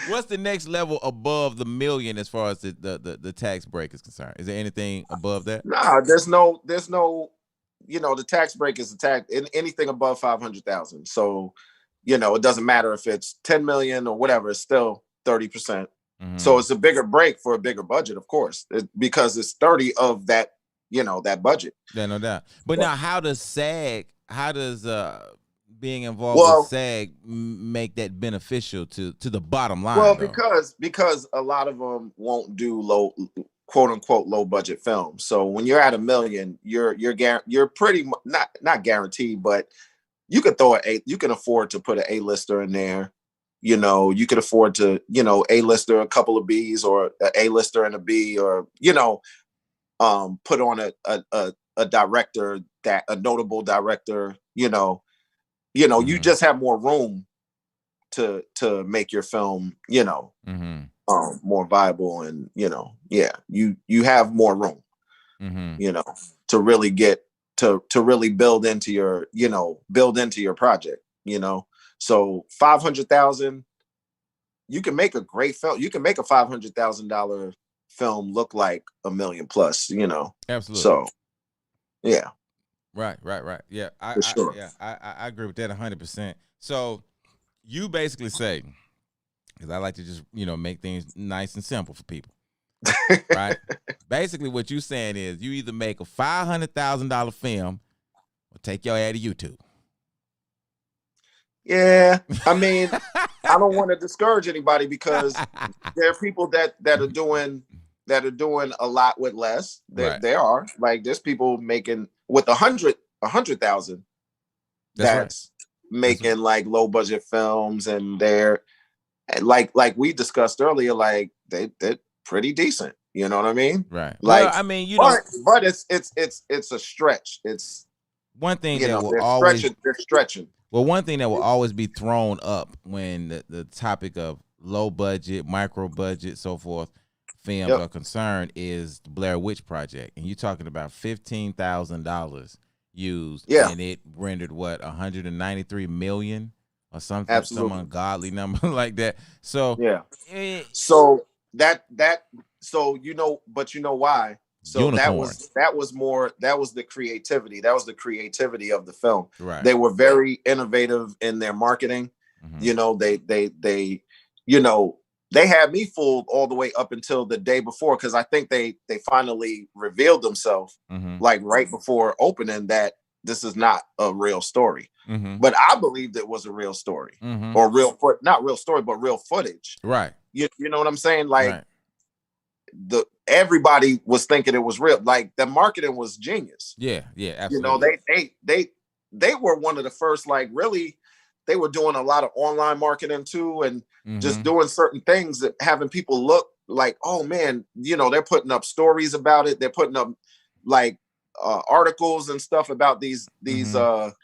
what's the next level above the million as far as the tax break is concerned? Is there anything above that? Nah, there's no, you know, the tax break is anything above 500,000. So, you know, it doesn't matter if it's 10 million or whatever, it's still 30%. So it's a bigger break for a bigger budget, of course, because it's 30 of that that budget. Yeah, no doubt. But now, how does being involved with Well, SAG make that beneficial to the bottom line? well, though? because a lot of them won't do quote unquote low budget films. So when you're at $1 million, you're pretty not guaranteed, but you could you can afford to put an A-lister in there. You could afford to, A-lister a couple of Bs, or an A-lister and a B, or put on a director, a notable director. You just have more room to make your film, more viable, and you have more room, to really get to really build into your project. So 500,000, you can make a great film. You can make a $500,000 film look like $1 million plus. Absolutely. So, yeah. Right. Yeah, Sure. I agree with that 100%. So you basically say, because I like to just make things nice and simple for people, right? Basically, what you're saying is you either make a $500,000 film or take your ad to YouTube. Yeah, I mean, I don't want to discourage anybody, because there are people that are doing a lot with less. There are, like, there's people making with 100,000. That's making like low budget films, and they're like we discussed earlier, like they're pretty decent. You know what I mean? Right. Like, well, I mean, but it's a stretch. It's one thing that they're stretching. Well, one thing that will always be thrown up when the topic of low budget, micro budget, so forth films are concerned is the Blair Witch Project, and you're talking about $15,000 used, and it rendered what, 193 million or something, Absolutely. some ungodly number like that. So so but you know why? So unicorn. that was the creativity. That was the creativity of the film. Right. They were very innovative in their marketing. They had me fooled all the way up until the day before, because I think they finally revealed themselves like right before opening that this is not a real story. But I believed it was a real story, or not real story, but real footage. Right. You know what I'm saying? Like, everybody was thinking it was real. Like, the marketing was genius. Yeah, absolutely. They were one of the first, like, really, they were doing a lot of online marketing too, and just doing certain things that having people look like, oh man, they're putting up stories about it. They're putting up like articles and stuff about these the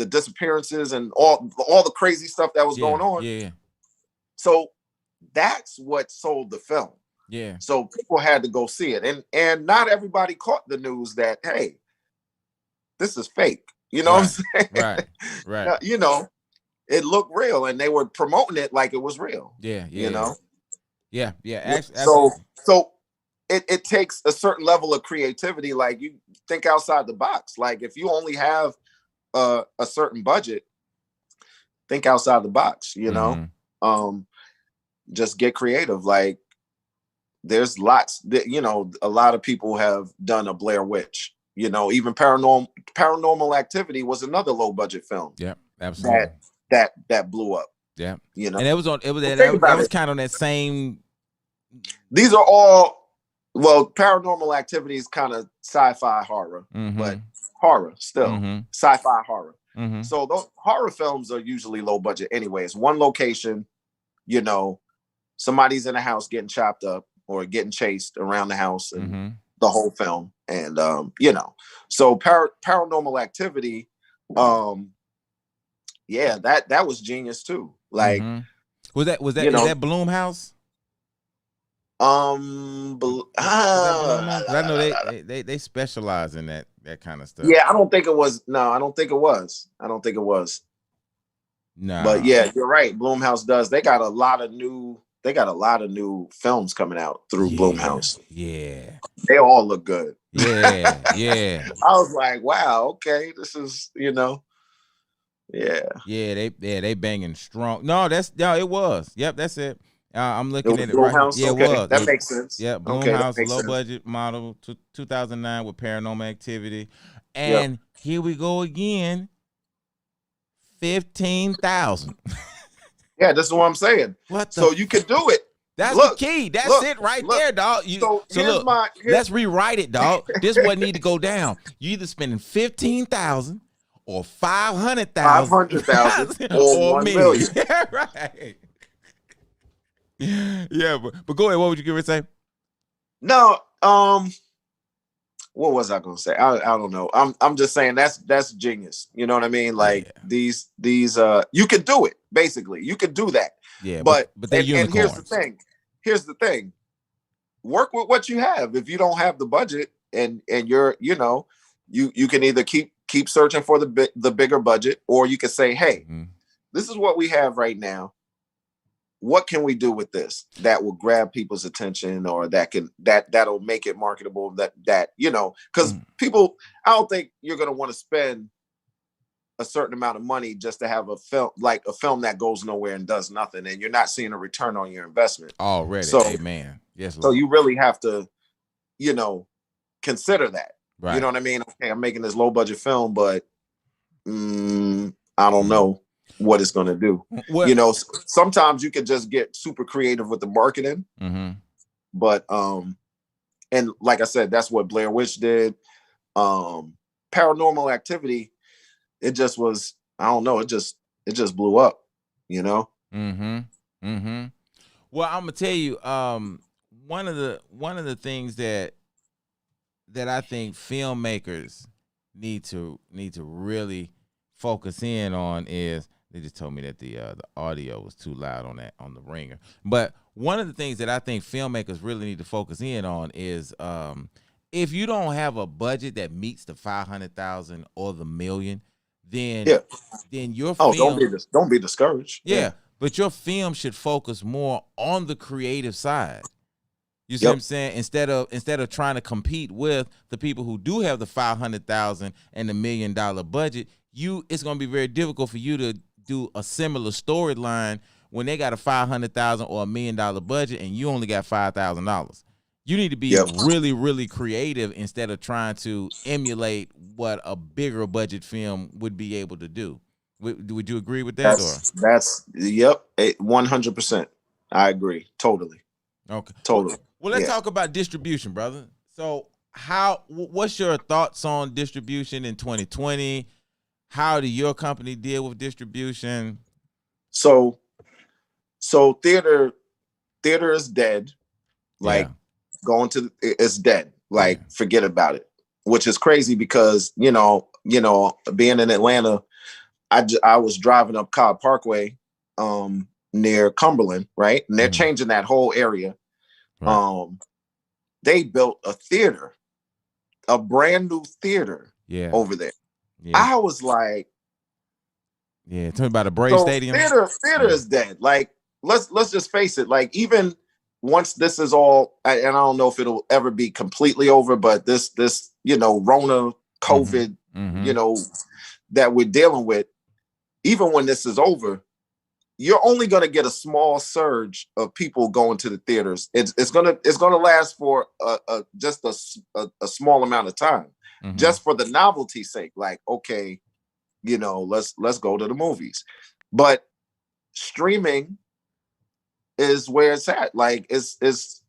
disappearances and all the crazy stuff that was going on. Yeah. So that's what sold the film. Yeah. So people had to go see it, and not everybody caught the news that, hey, this is fake. You know what I'm saying? Right. It looked real, and they were promoting it like it was real. Yeah. Yeah. Actually, so it takes a certain level of creativity. Like, you think outside the box. Like, if you only have a certain budget, think outside the box. Just get creative. Like, there's lots that, a lot of people have done a Blair Witch. Even Paranormal Activity was another low budget film. Yeah, absolutely. That blew up. Yeah. And that was kind of on that same. These are all, Paranormal Activity is kind of sci-fi horror, but horror still, sci-fi horror. So those horror films are usually low budget anyways. One location, somebody's in a house getting chopped up or getting chased around the house, and the whole film. And so Paranormal Activity, that was genius too. Like, was that is that Blumhouse? I know they specialize in that kind of stuff. Yeah, I don't think it was. No, I don't think it was. No. But yeah, you're right. Blumhouse does. They got a lot of new films coming out through Blumhouse. Yeah. They all look good. Yeah. I was like, wow, okay, this is, Yeah, they banging strong. No, it was. Yep, that's it. I'm It looking was at it right here. Blumhouse. Yeah, it Okay, was. that makes sense. Yeah, Okay, that Blumhouse, makes low sense. budget model, 2009 with Paranormal Activity, Yep. and here we go again. 15,000. Yeah, this is what I'm saying. What the? So you can do it. That's the Look, key. That's look, it right look. there, dog. So So here's look, my let's rewrite it, dog. This is what need to go down. You either spending 15,000 or 500,000 500,000 or or a 1 million. million. Yeah, right. Yeah, but go ahead. What would you give it say? No, what was I gonna say? I don't know. I'm just saying that's genius. You know what I mean? Like Yeah. these you could do it, basically. You could do that. Yeah, But they're and unicorns. here's the thing. Here's the thing. Work with what you have. If you don't have the budget and you're, you know, you can either keep searching for the bigger budget, or you can say, hey, this is what we have right now. What can we do with this that will grab people's attention, or that'll make it marketable, that you know, because people, I don't think you're going to want to spend a certain amount of money just to have a film that goes nowhere and does nothing, and you're not seeing a return on your investment already. So, amen. Yes, Lord. So you really have to, you know, consider that. Right. You know what I mean? Okay, I'm making this low budget film, but I don't know what it's going to do. You know, sometimes you could just get super creative with the marketing, but and like I said, that's what Blair Witch did. Paranormal Activity, it just was, I don't know, it just blew up, you know. Well, I'm gonna tell you, one of the things that I think filmmakers need to really focus in on is, they just told me that the audio was too loud on the ringer. But one of the things that I think filmmakers really need to focus in on is, if you don't have a budget that meets the 500,000 or the million, then your film, don't be discouraged. Yeah, but your film should focus more on the creative side. You see what I'm saying? Instead of trying to compete with the people who do have the 500,000 and the $1 million budget, it's going to be very difficult for you to do a similar storyline when they got a 500,000 or $1 million budget and you only got $5,000. You need to be really, really creative instead of trying to emulate what a bigger budget film would be able to do. Would you agree with that? That's 100%. I agree. Totally. Okay. Totally. Well, let's talk about distribution, brother. So what's your thoughts on distribution in 2020? How did your company deal with distribution? So theater is dead. Like, going to it's dead. Like, forget about it. Which is crazy because, you know, being in Atlanta, I was driving up Cobb Parkway near Cumberland, right? And they're changing that whole area. Right. They built a theater, a brand new theater over there. Yeah. I was like, tell me about a Brave Stadium. Theater is dead. Like, let's just face it. Like, even once this is all, and I don't know if it'll ever be completely over, but this you know, Rona, COVID, you know, that we're dealing with, even when this is over, you're only going to get a small surge of people going to the theaters. It's gonna last for just a small amount of time, just for the novelty's sake. Like, okay, you know, let's go to the movies. But streaming is where it's at. Like, it's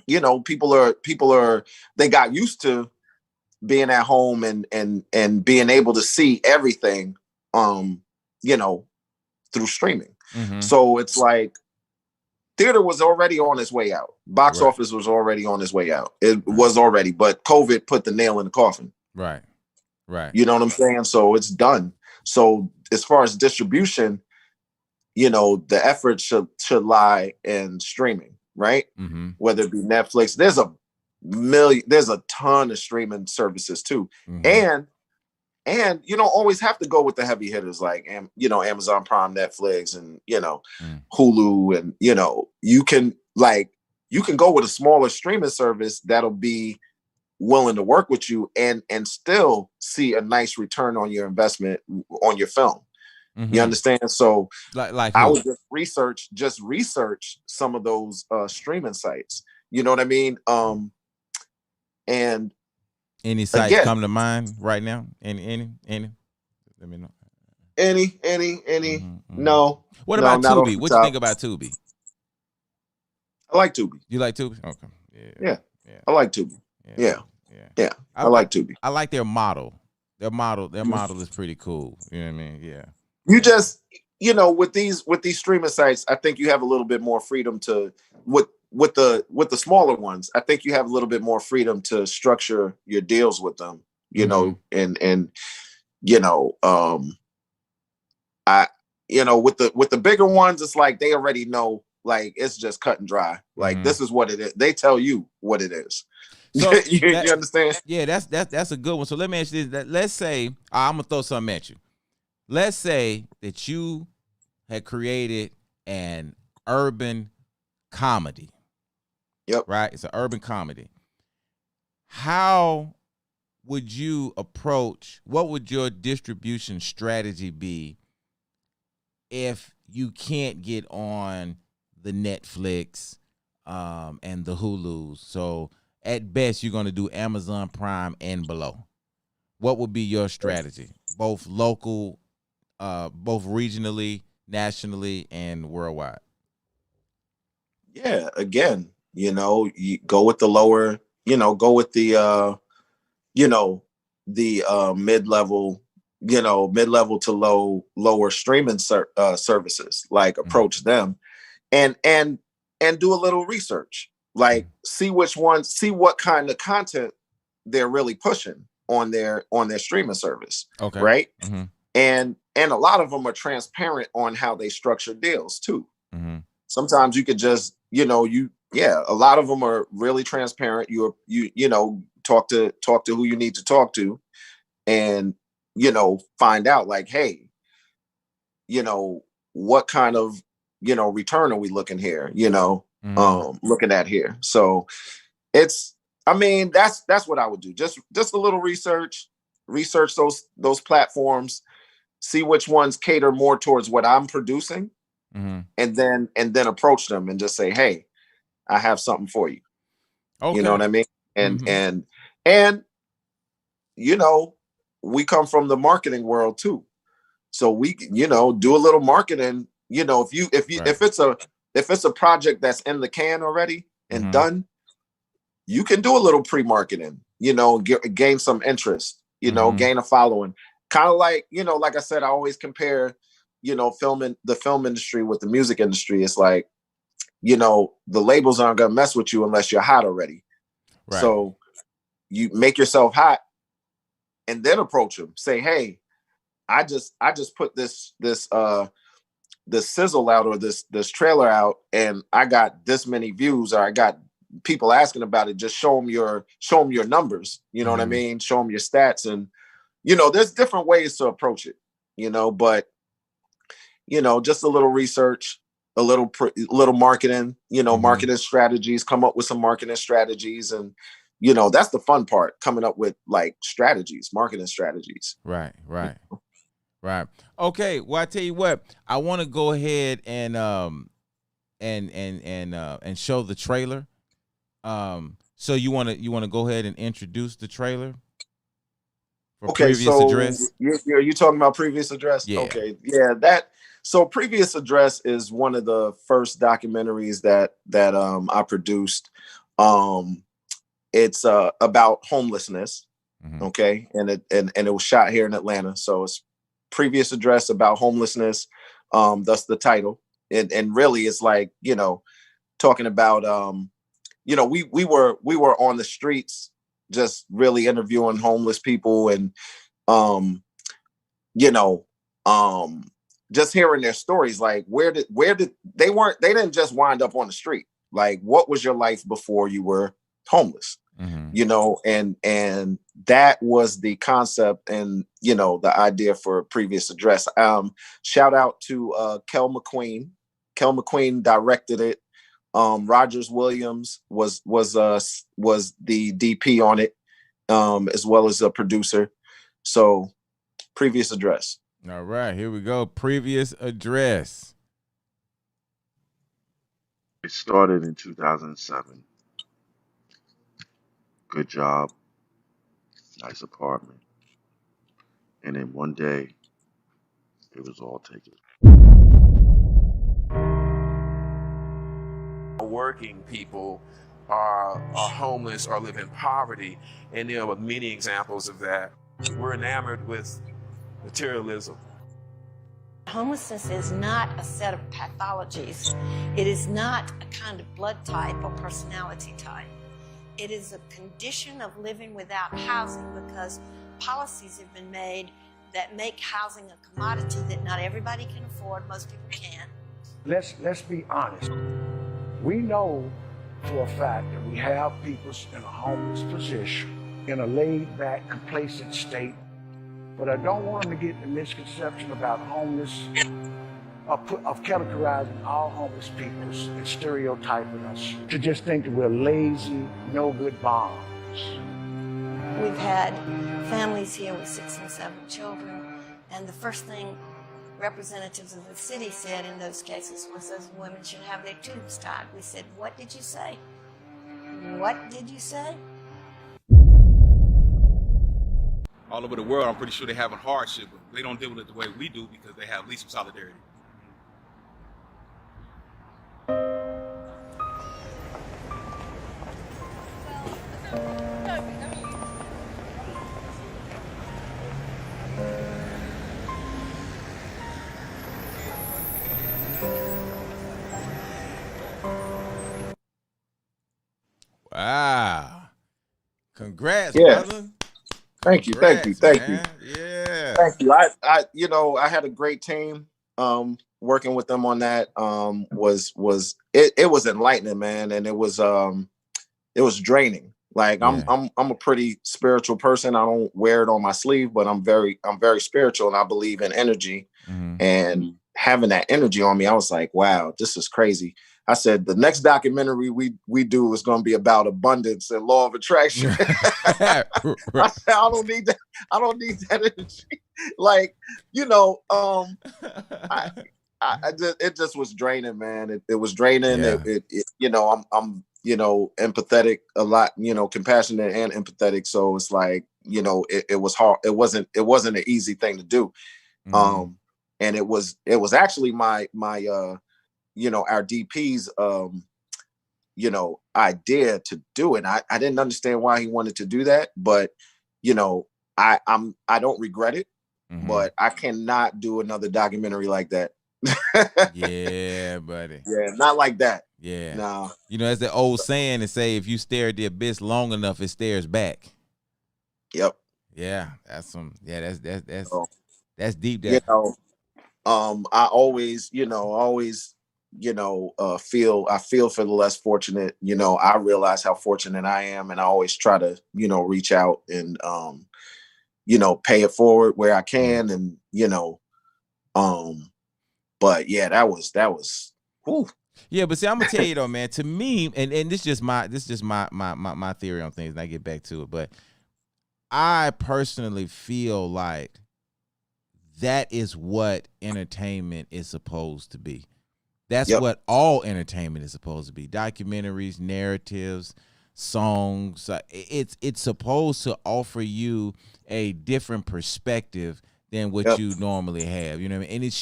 you know, people are they got used to being at home and being able to see everything, you know, through streaming. So it's like, theater was already on its way out. Box office was already on its way out. It was already, but COVID put the nail in the coffin. Right. You know what I'm saying? So it's done. So as far as distribution, you know, the effort should lie in streaming, right? Whether it be Netflix, there's a ton of streaming services too. And you don't always have to go with the heavy hitters like, you know, Amazon Prime, Netflix, and, you know, Hulu. And, you know, you can go with a smaller streaming service that'll be willing to work with you and still see a nice return on your investment on your film. You understand? So like I who? would just research some of those streaming sites. You know what I mean? And Any sites again, come to mind right now? Any? Let me know. any, no, What no, about not off Tubi? the What you top. think about Tubi? I like Tubi. You like Tubi? Okay. Yeah. Yeah. I like Tubi. Yeah. I like Tubi. I like their model. Their model is pretty cool. You know what I mean? Yeah. You just, with these streaming sites, I think you have a little bit more freedom to with the smaller ones. I think you have a little bit more freedom to structure your deals with them. And I with the bigger ones, it's like they already know, like it's just cut and dry. Like this is what it is. They tell you what it is. So you understand? Yeah, that's a good one. So let me ask you this. Let's say I'm gonna throw something at you. Let's say that you had created an urban comedy. Yep. Right? It's an urban comedy. How would you approach, what would your distribution strategy be if you can't get on the Netflix and the Hulus? So at best, you're going to do Amazon Prime and below. What would be your strategy? Both local, both regionally, nationally, and worldwide? Yeah, again, you go with the lower, go with the mid-level, mid-level to lower streaming services, like approach them and do a little research, like see what kind of content they're really pushing on their streaming service. Okay. Right. And a lot of them are transparent on how they structure deals too. Sometimes you could just, a lot of them are really transparent. You talk to who you need to talk to and, find out like, hey, what kind of, return are we looking here, looking at here. So that's what I would do. Just a little research those platforms, see which ones cater more towards what I'm producing. And then approach them and just say, hey, I have something for you. Okay. You know what I mean? And we come from the marketing world too. So we, do a little marketing, if it's a project that's in the can already and done, you can do a little pre-marketing, gain some interest, gain a following. Kind of like, like I said, I always compare, the film industry with the music industry. It's like, the labels aren't going to mess with you unless you're hot already. Right. So you make yourself hot and then approach them. Say, hey, I just put this sizzle out or this trailer out and I got this many views, or I got people asking about it. Just show them your numbers. You know what I mean? Show them your stats. And, there's different ways to approach it, but, just a little research, a little marketing, marketing strategies, come up with some marketing strategies. And, that's the fun part, coming up with like strategies, marketing strategies. Right. Right. Okay. Well, I tell you what, I want to go ahead and show the trailer. So you want to go ahead and introduce the trailer for Previous Address? You're talking about Previous Address? Yeah. Okay. Yeah. So Previous Address is one of the first documentaries that I produced. It's about homelessness. Okay. And it was shot here in Atlanta. So it's Previous Address about homelessness. That's the title. And really it's like, talking about, we were on the streets, just really interviewing homeless people and, just hearing their stories. Like where did they didn't just wind up on the street. Like, what was your life before you were homeless? And that was the concept and, the idea for Previous Address. Shout out to Kel McQueen. Kel McQueen directed it. Rogers Williams was the DP on it, as well as a producer. So Previous Address. All right, here we go. Previous address. It started in 2007. Good job, nice apartment. And then one day, it was all taken. Working people are homeless or live in poverty, and there are many examples of that. We're enamored with materialism. Homelessness is not a set of pathologies. It is not a kind of blood type or personality type. It is a condition of living without housing because policies have been made that make housing a commodity that not everybody can afford, most people can't. Let's be honest. We know for a fact that we have people in a homeless position, in a laid-back, complacent state. But I don't want them to get the misconception about homeless, of categorizing all homeless people and stereotyping us to just think that we're lazy, no good bombs. We've had families here with 6 and 7 children, and the first thing representatives of the city said in those cases was those women should have their tubes tied. We said, what did you say? What did you say? All over the world, I'm pretty sure they're having hardship, but they don't deal with it the way we do because they have at least some solidarity. Wow. Congrats, Yeah. brother. Thank you. Congrats, Thank you. man. Yeah. Thank you. I had a great team. Working with them on that was enlightening, man, and it was draining. Like Yeah. I'm a pretty spiritual person. I don't wear it on my sleeve, but I'm very spiritual, and I believe in energy. Mhm. And having that energy on me, I was like, wow, this is crazy. I said the next documentary we do is going to be about abundance and law of attraction. I said I don't need that. I don't need that energy. Like, it just was draining, man. It was draining. Yeah. I'm empathetic a lot, compassionate and empathetic. So it's like, it was hard. It wasn't an easy thing to do. Mhm. And it was actually my our DP's idea to do it. I didn't understand why he wanted to do that, but I don't regret it, Mhm. but I cannot do another documentary like that. Yeah, buddy. Yeah, not like that. Yeah. No. As the old saying to say, if you stare at the abyss long enough, it stares back. Yep. Yeah, that's So, that's deep. There. I always feel for the less fortunate. I realize how fortunate I am, and I always try to reach out and pay it forward where I can. And but yeah, that was whew. Yeah, but see, I'm gonna tell you though, man. To me, and this is just my theory on things, and I get back to it. But I personally feel like that is what entertainment is supposed to be. That's what all entertainment is supposed to be. Documentaries, narratives, songs. It's supposed to offer you a different perspective than what you normally have. You know what I mean? And it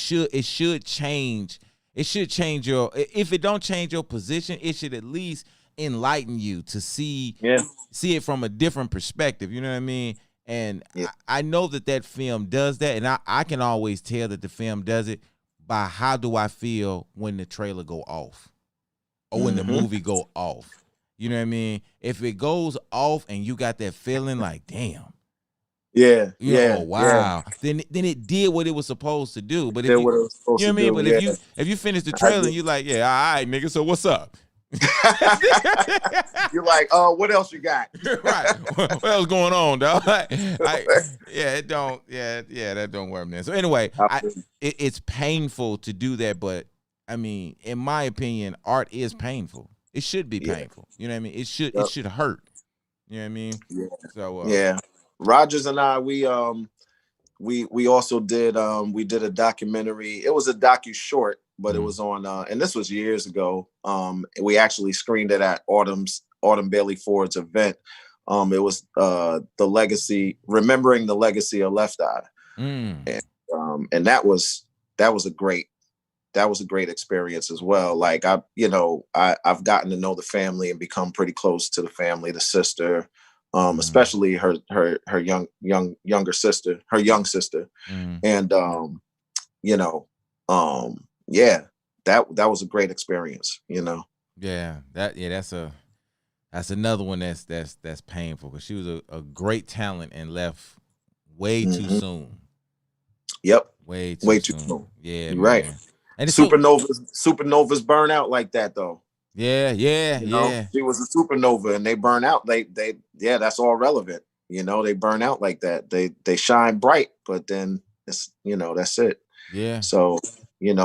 should change. It should change if it don't change your position, it should at least enlighten you to see it from a different perspective. You know what I mean? And I know that film does that, and I can always tell that the film does it by how do I feel when the trailer go off or when the movie go off. You know what I mean? If it goes off and you got that feeling like, damn. Wow. Then it did what it was supposed to do. But if you know what I mean? But if you finish the trailer and you're like, yeah, all right, nigga, so what's up? You're like, oh, what else you got? Right. What else going on, dog? That don't work, man. So anyway, it's painful to do that, but I mean, in my opinion, art is painful. It should be painful. You know what I mean? It should hurt. You know what I mean? Yeah. So Rogers and I, we we also did we did a documentary. It was a docu short, but it was on and this was years ago. We actually screened it at Autumn Bailey Ford's event. It was the legacy, remembering the legacy of Left Eye. And that was a great experience as well. Like I've gotten to know the family and become pretty close to the family, the sister, especially her younger sister, her young sister. And yeah, that was a great experience, Yeah, that's another one that's painful, because she was a great talent and left way too soon. Yep. Way too soon. Yeah, you're man. right. And supernovas burn out like that though. Yeah. She was a supernova and they burn out. They that's all relevant. They burn out like that. They shine bright, but then it's that's it. Yeah. So,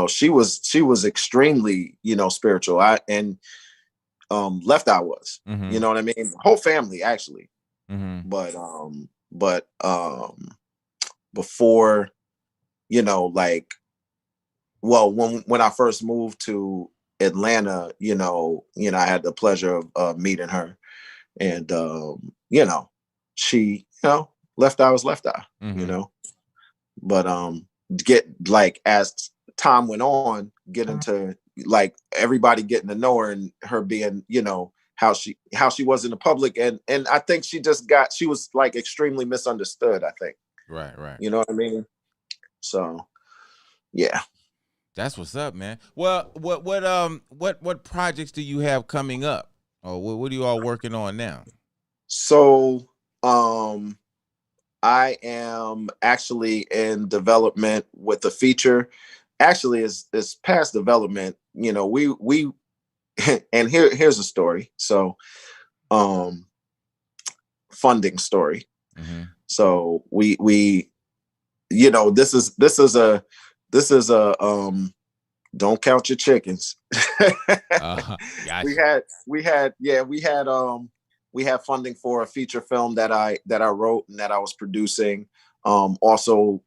she was extremely, spiritual. Left Eye was. You know what I mean? Whole family actually. But before, like, well, when I first moved to Atlanta, I had the pleasure of meeting her, and she, Left Eye was Left Eye, but get, like, as time went on, get into, like, everybody getting to know her and her being, how she was in the public, and I think she was like extremely misunderstood, I think. Right. You know what I mean? So yeah. That's what's up, man. Well, what projects do you have coming up? Or what are you all working on now? So, I am actually in development with a feature. Actually, it's past development. We and here's a story. So, funding story. So we this is a don't count your chickens. Gotcha. We had funding for a feature film that I wrote and that I was producing. Also,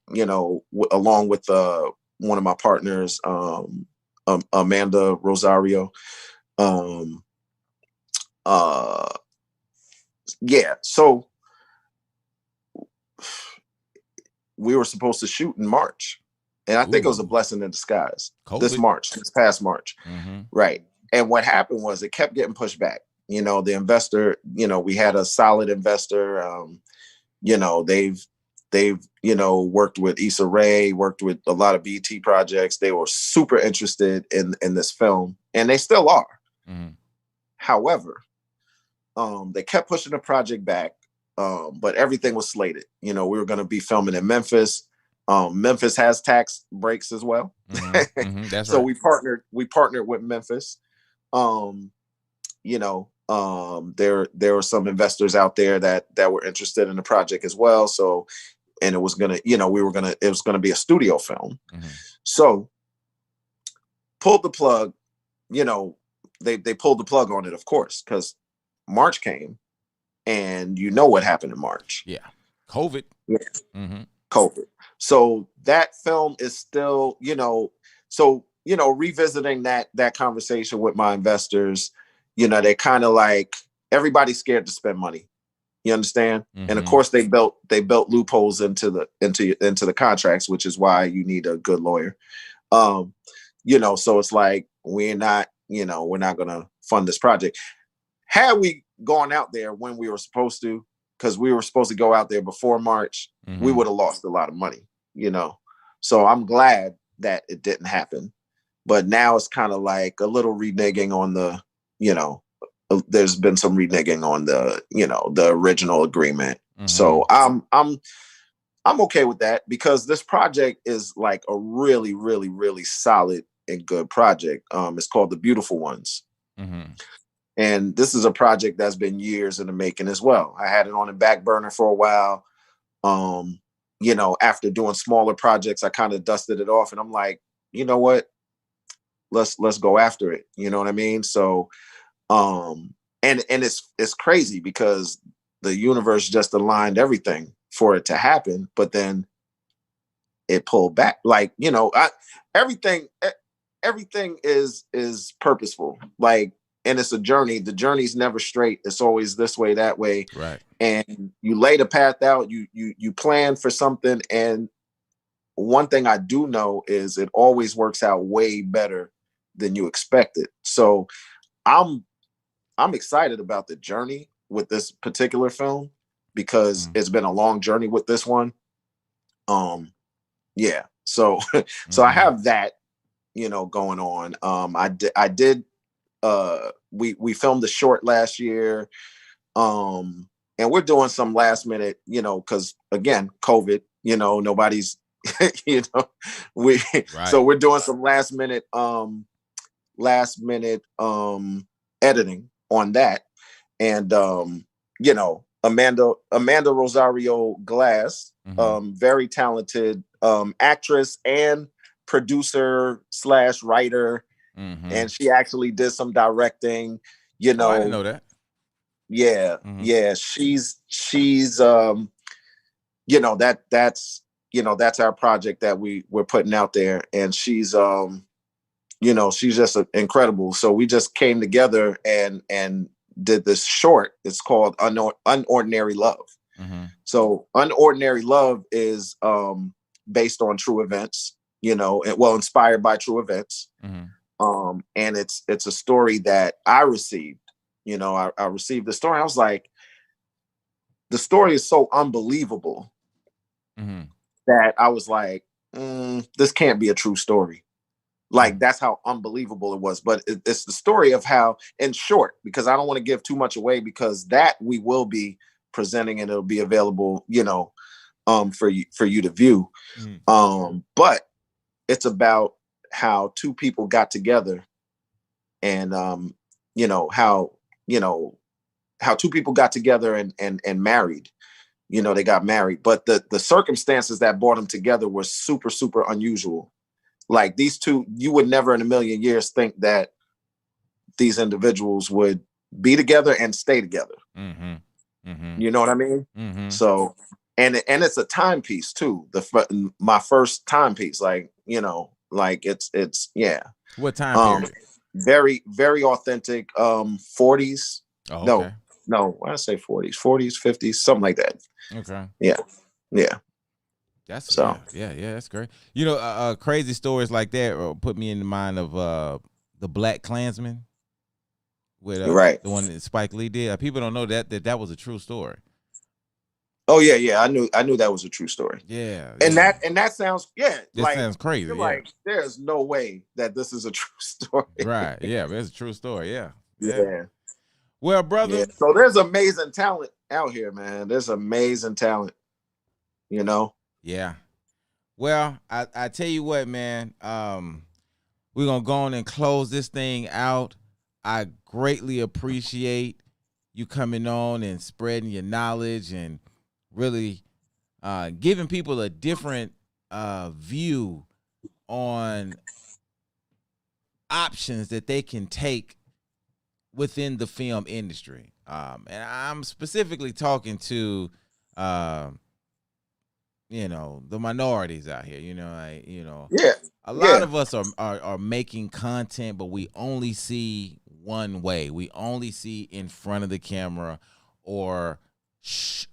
along with one of my partners, Amanda Rosario. So we were supposed to shoot in March. And I think it was a blessing in disguise. COVID. This past March. Right. And what happened was it kept getting pushed back. The investor, we had a solid investor. They've worked with Issa Rae, worked with a lot of BT projects. They were super interested in this film, and they still are. However, they kept pushing the project back, but everything was slated. We were going to be filming in Memphis. Memphis has tax breaks as well. That's so right. we partnered with Memphis. There were some investors out there that were interested in the project as well. So, and it was gonna, it was gonna be a studio film. So pulled the plug, they pulled the plug on it, of course, because March came, and what happened in March. Yeah. COVID. Yeah. COVID. So that film is still, revisiting that conversation with my investors, they kind of like, everybody's scared to spend money. You understand? And of course they built loopholes into the contracts, which is why you need a good lawyer. So it's like, we're not going to fund this project. Had we gone out there when we were supposed to, because we were supposed to go out there before March, we would have lost a lot of money, So I'm glad that it didn't happen. But now it's kind of like a little reneging on the, there's been some reneging on the, the original agreement. So I'm okay with that, because this project is like a really, really, really solid and good project. It's called The Beautiful Ones. And this is a project that's been years in the making as well. I had it on the back burner for a while. After doing smaller projects, I kind of dusted it off, and I'm like, you know what? Let's go after it. You know what I mean? So, and it's crazy because the universe just aligned everything for it to happen. But then it pulled back. Like, you know, everything is purposeful. Like, and it's a journey. The journey's never straight. It's always this way, that way. Right. And you lay the path out, you plan for something. And one thing I do know is it always works out way better than you expected. So I'm excited about the journey with this particular film because it's been a long journey with this one. Yeah. So so I have that, you know, going on. I did we filmed a short last year. And we're doing some last minute, you know, because again, COVID, you know, nobody's you know, so we're doing some last minute editing on that. And you know, Amanda Rosario Glass, very talented actress and producer / writer. And she actually did some directing, you know. I didn't know that. Yeah. Yeah. She's you know, that's you know, that's our project that we're putting out there. And she's you know, she's just incredible. So we just came together and did this short. It's called Unordinary Love. So Unordinary Love is based on true events, you know, inspired by true events. And it's a story that I received. You know, I received the story. I was like, the story is so unbelievable that I was like, this can't be a true story. Like, that's how unbelievable it was. But it's the story of how, in short, because I don't want to give too much away, because that we will be presenting and it'll be available, you know, for you to view. But it's about how two people got together and you know, how two people got together and married. You know, they got married, but the circumstances that brought them together were super, super unusual. Like, these two, you would never in a million years think that these individuals would be together and stay together. You know what I mean? So, and it's a timepiece too. My first timepiece, like, you know, like it's yeah. What time period? Very, very authentic. 40s. Oh, okay. No, I say 40s, 50s, something like that. Okay. Yeah. That's so yeah, that's great. You know, crazy stories like that put me in the mind of the Black Klansman with the one that Spike Lee did. People don't know that was a true story. Oh yeah, I knew that was a true story. Yeah, and that sounds That sounds crazy. You're like, there's no way that this is a true story. Right? Yeah, it's a true story. Yeah. Well, brother. So there's amazing talent out here, man. There's amazing talent. You know. Yeah. Well, I tell you what, man. We're gonna go on and close this thing out. I greatly appreciate you coming on and spreading your knowledge and really giving people a different view on options that they can take within the film industry. And I'm specifically talking to you know, the minorities out here, you know, a lot of us are making content, but we only see one way. We only see in front of the camera or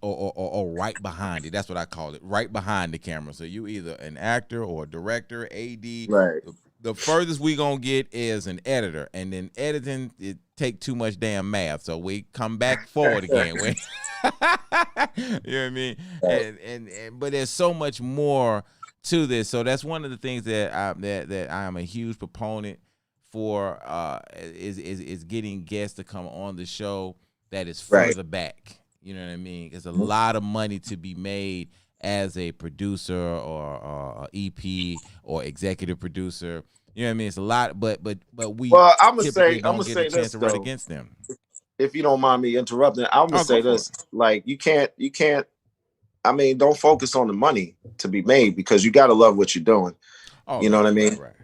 right behind it. That's what I call it, right behind the camera. So you either an actor or a director, AD. Right. The furthest we gonna get is an editor, and then editing it take too much damn math. So we come back forward again. You know what I mean? And but there's so much more to this. So that's one of the things that I am a huge proponent for is getting guests to come on the show that is further back. You know what I mean? There's a lot of money to be made as a producer or EP or executive producer. You know what I mean? It's a lot, but we I'm gonna say a chance this, to run against them. If you don't mind me interrupting, I'm gonna say this: like, you can't. I mean, don't focus on the money to be made, because you gotta love what you're doing. You know what I mean? Right.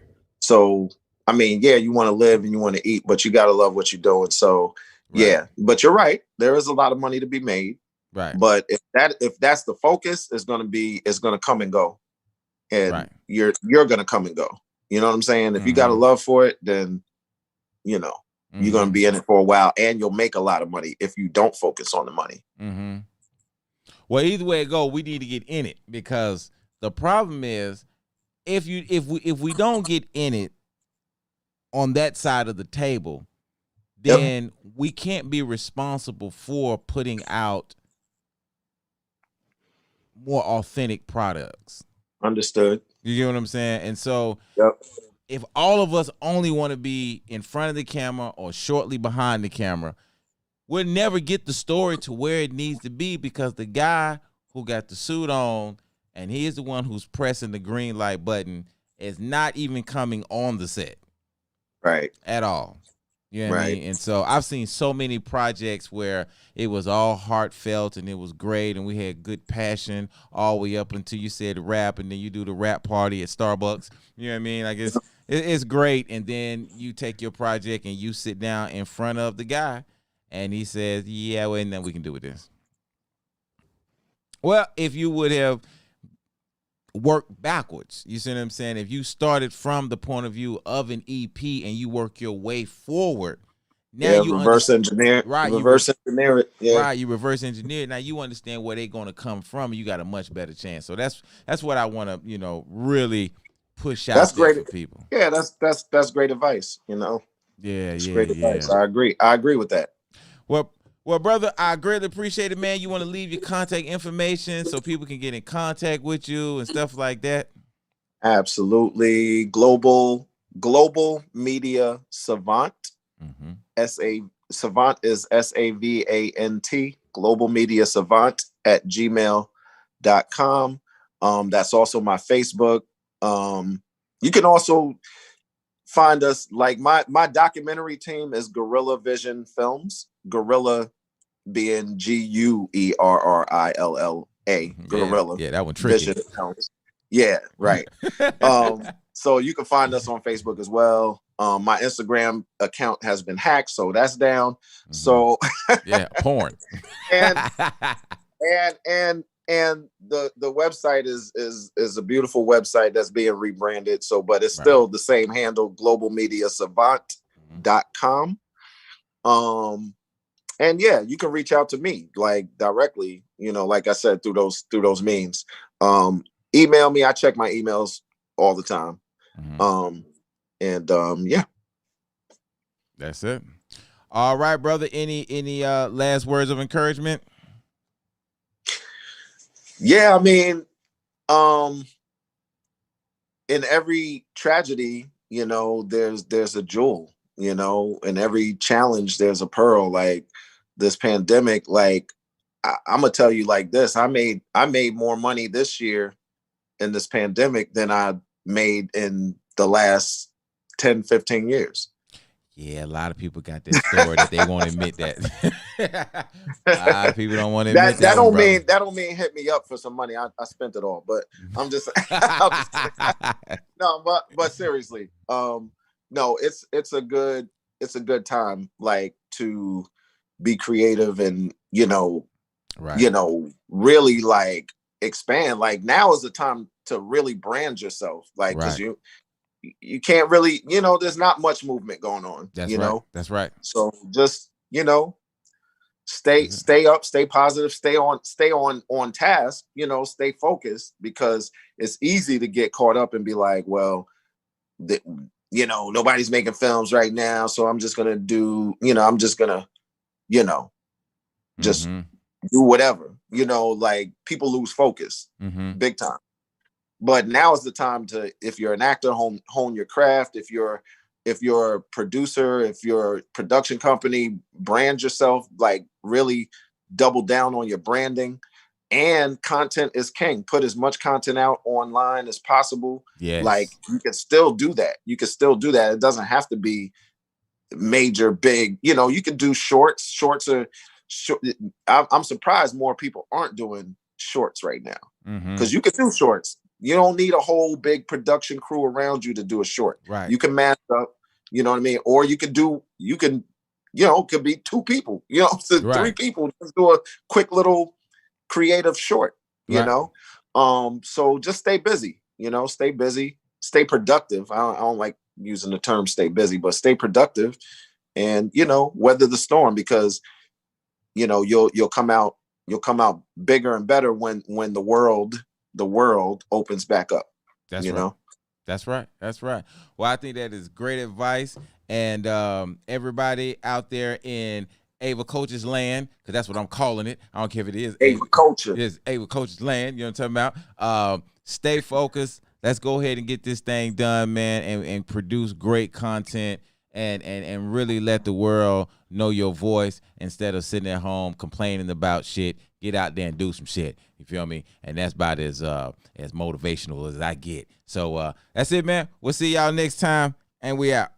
So, I mean, yeah, you want to live and you want to eat, but you gotta love what you're doing. So, yeah. But you're right. There is a lot of money to be made. Right. But if that's the focus, it's gonna come and go. and Right. you're gonna come and go. You know what I'm saying? If you got a Mhm. love for it, then you know you're gonna Mhm. be in it for a while, and you'll make a lot of money if you don't focus on the money. Mhm. Well, either way it go, we need to get in it, because the problem is if we don't get in it on that side of the table, Yep. then we can't be responsible for putting out more authentic products. Understood. You get what I'm saying? And so Yep. if all of us only want to be in front of the camera or shortly behind the camera, we'll never get the story to where it needs to be, because the guy who got the suit on and he is the one who's pressing the green light button is not even coming on the set Right. at all. You know what I Right. mean? And so I've seen so many projects where it was all heartfelt and it was great and we had good passion all the way up until you said rap, and then you do the rap party at Starbucks. You know what I mean? Like it's great, and then you take your project and you sit down in front of the guy and he says, "Yeah, well, ain't nothing we can do with this." Well, if you would have worked backwards, you see what I'm saying? If you started from the point of view of an EP and you work your way forward, now you reverse engineer. right, Reverse engineer it. Yeah. right, you reverse engineer. Now you understand where they're going to come from, and you got a much better chance. So that's what I want to, really push out That's there great. for people. Yeah, that's great advice. Yeah, It's yeah, great yeah. advice. I agree with that. Well, brother, I greatly appreciate it, man. You want to leave your contact information so people can get in contact with you and stuff like that? Absolutely. Global Media Savant. Mm-hmm. Savant is SAVANT. Global Media Savant at gmail.com. That's also my Facebook. You can also find us, like my documentary team is Gorilla Vision Films. Gorilla being GUERRILLA. Gorilla. Yeah, that one tricky. Vision Films. Yeah, right. So you can find us on Facebook as well. My Instagram account has been hacked, so that's down. Mm-hmm. So yeah, porn. and the website is a beautiful website that's being rebranded. So, but it's still the same handle, globalmediasavant.com. And yeah, you can reach out to me like directly, like I said, through those means. Email me. I check my emails all the time. Mm-hmm. Yeah. That's it. All right, brother. Any last words of encouragement? Yeah, I mean, in every tragedy, there's a jewel, in every challenge, there's a pearl. Like this pandemic, like I'm gonna tell you like this, I made more money this year in this pandemic than I made in the last 10, 15 years. Yeah, a lot of people got that story that they won't admit that. A lot of people don't want to admit that one, that don't mean hit me up for some money. I spent it all, but I'm just, no, but seriously, no, it's a good time, like, to be creative and really like expand. Like now is the time to really brand yourself, like, because you can't really, there's not much movement going on. That's right. So just, stay up, stay positive, stay on task, stay focused, because it's easy to get caught up and be like, well, nobody's making films right now, so I'm just gonna do, just do whatever, like people lose focus big time. But now is the time to, if you're an actor, hone your craft. If you're a producer, if you're a production company, brand yourself, like really double down on your branding. And content is king. Put as much content out online as possible. Yes. Like you can still do that. It doesn't have to be major, big, you can do shorts. Shorts are I'm surprised more people aren't doing shorts right now, because you can do shorts. You don't need a whole big production crew around you to do a short. Right. You can mash up, you know what I mean? Or it could be 2 people, so 3 people, just do a quick little creative short, So just stay busy, stay busy, stay productive. I don't like using the term stay busy, but stay productive and, weather the storm, because, you'll come out bigger and better when the world opens back up. That's right. That's right. That's right. Well, I think that is great advice. And everybody out there in Ava Coach's land, because that's what I'm calling it. I don't care if it is Ava Culture. It is Ava Coach's land. You know what I'm talking about? Stay focused. Let's go ahead and get this thing done, man, and produce great content and really let the world know your voice instead of sitting at home complaining about shit. Get out there and do some shit. You feel me? And that's about as motivational as I get. So that's it, man. We'll see y'all next time, and we out.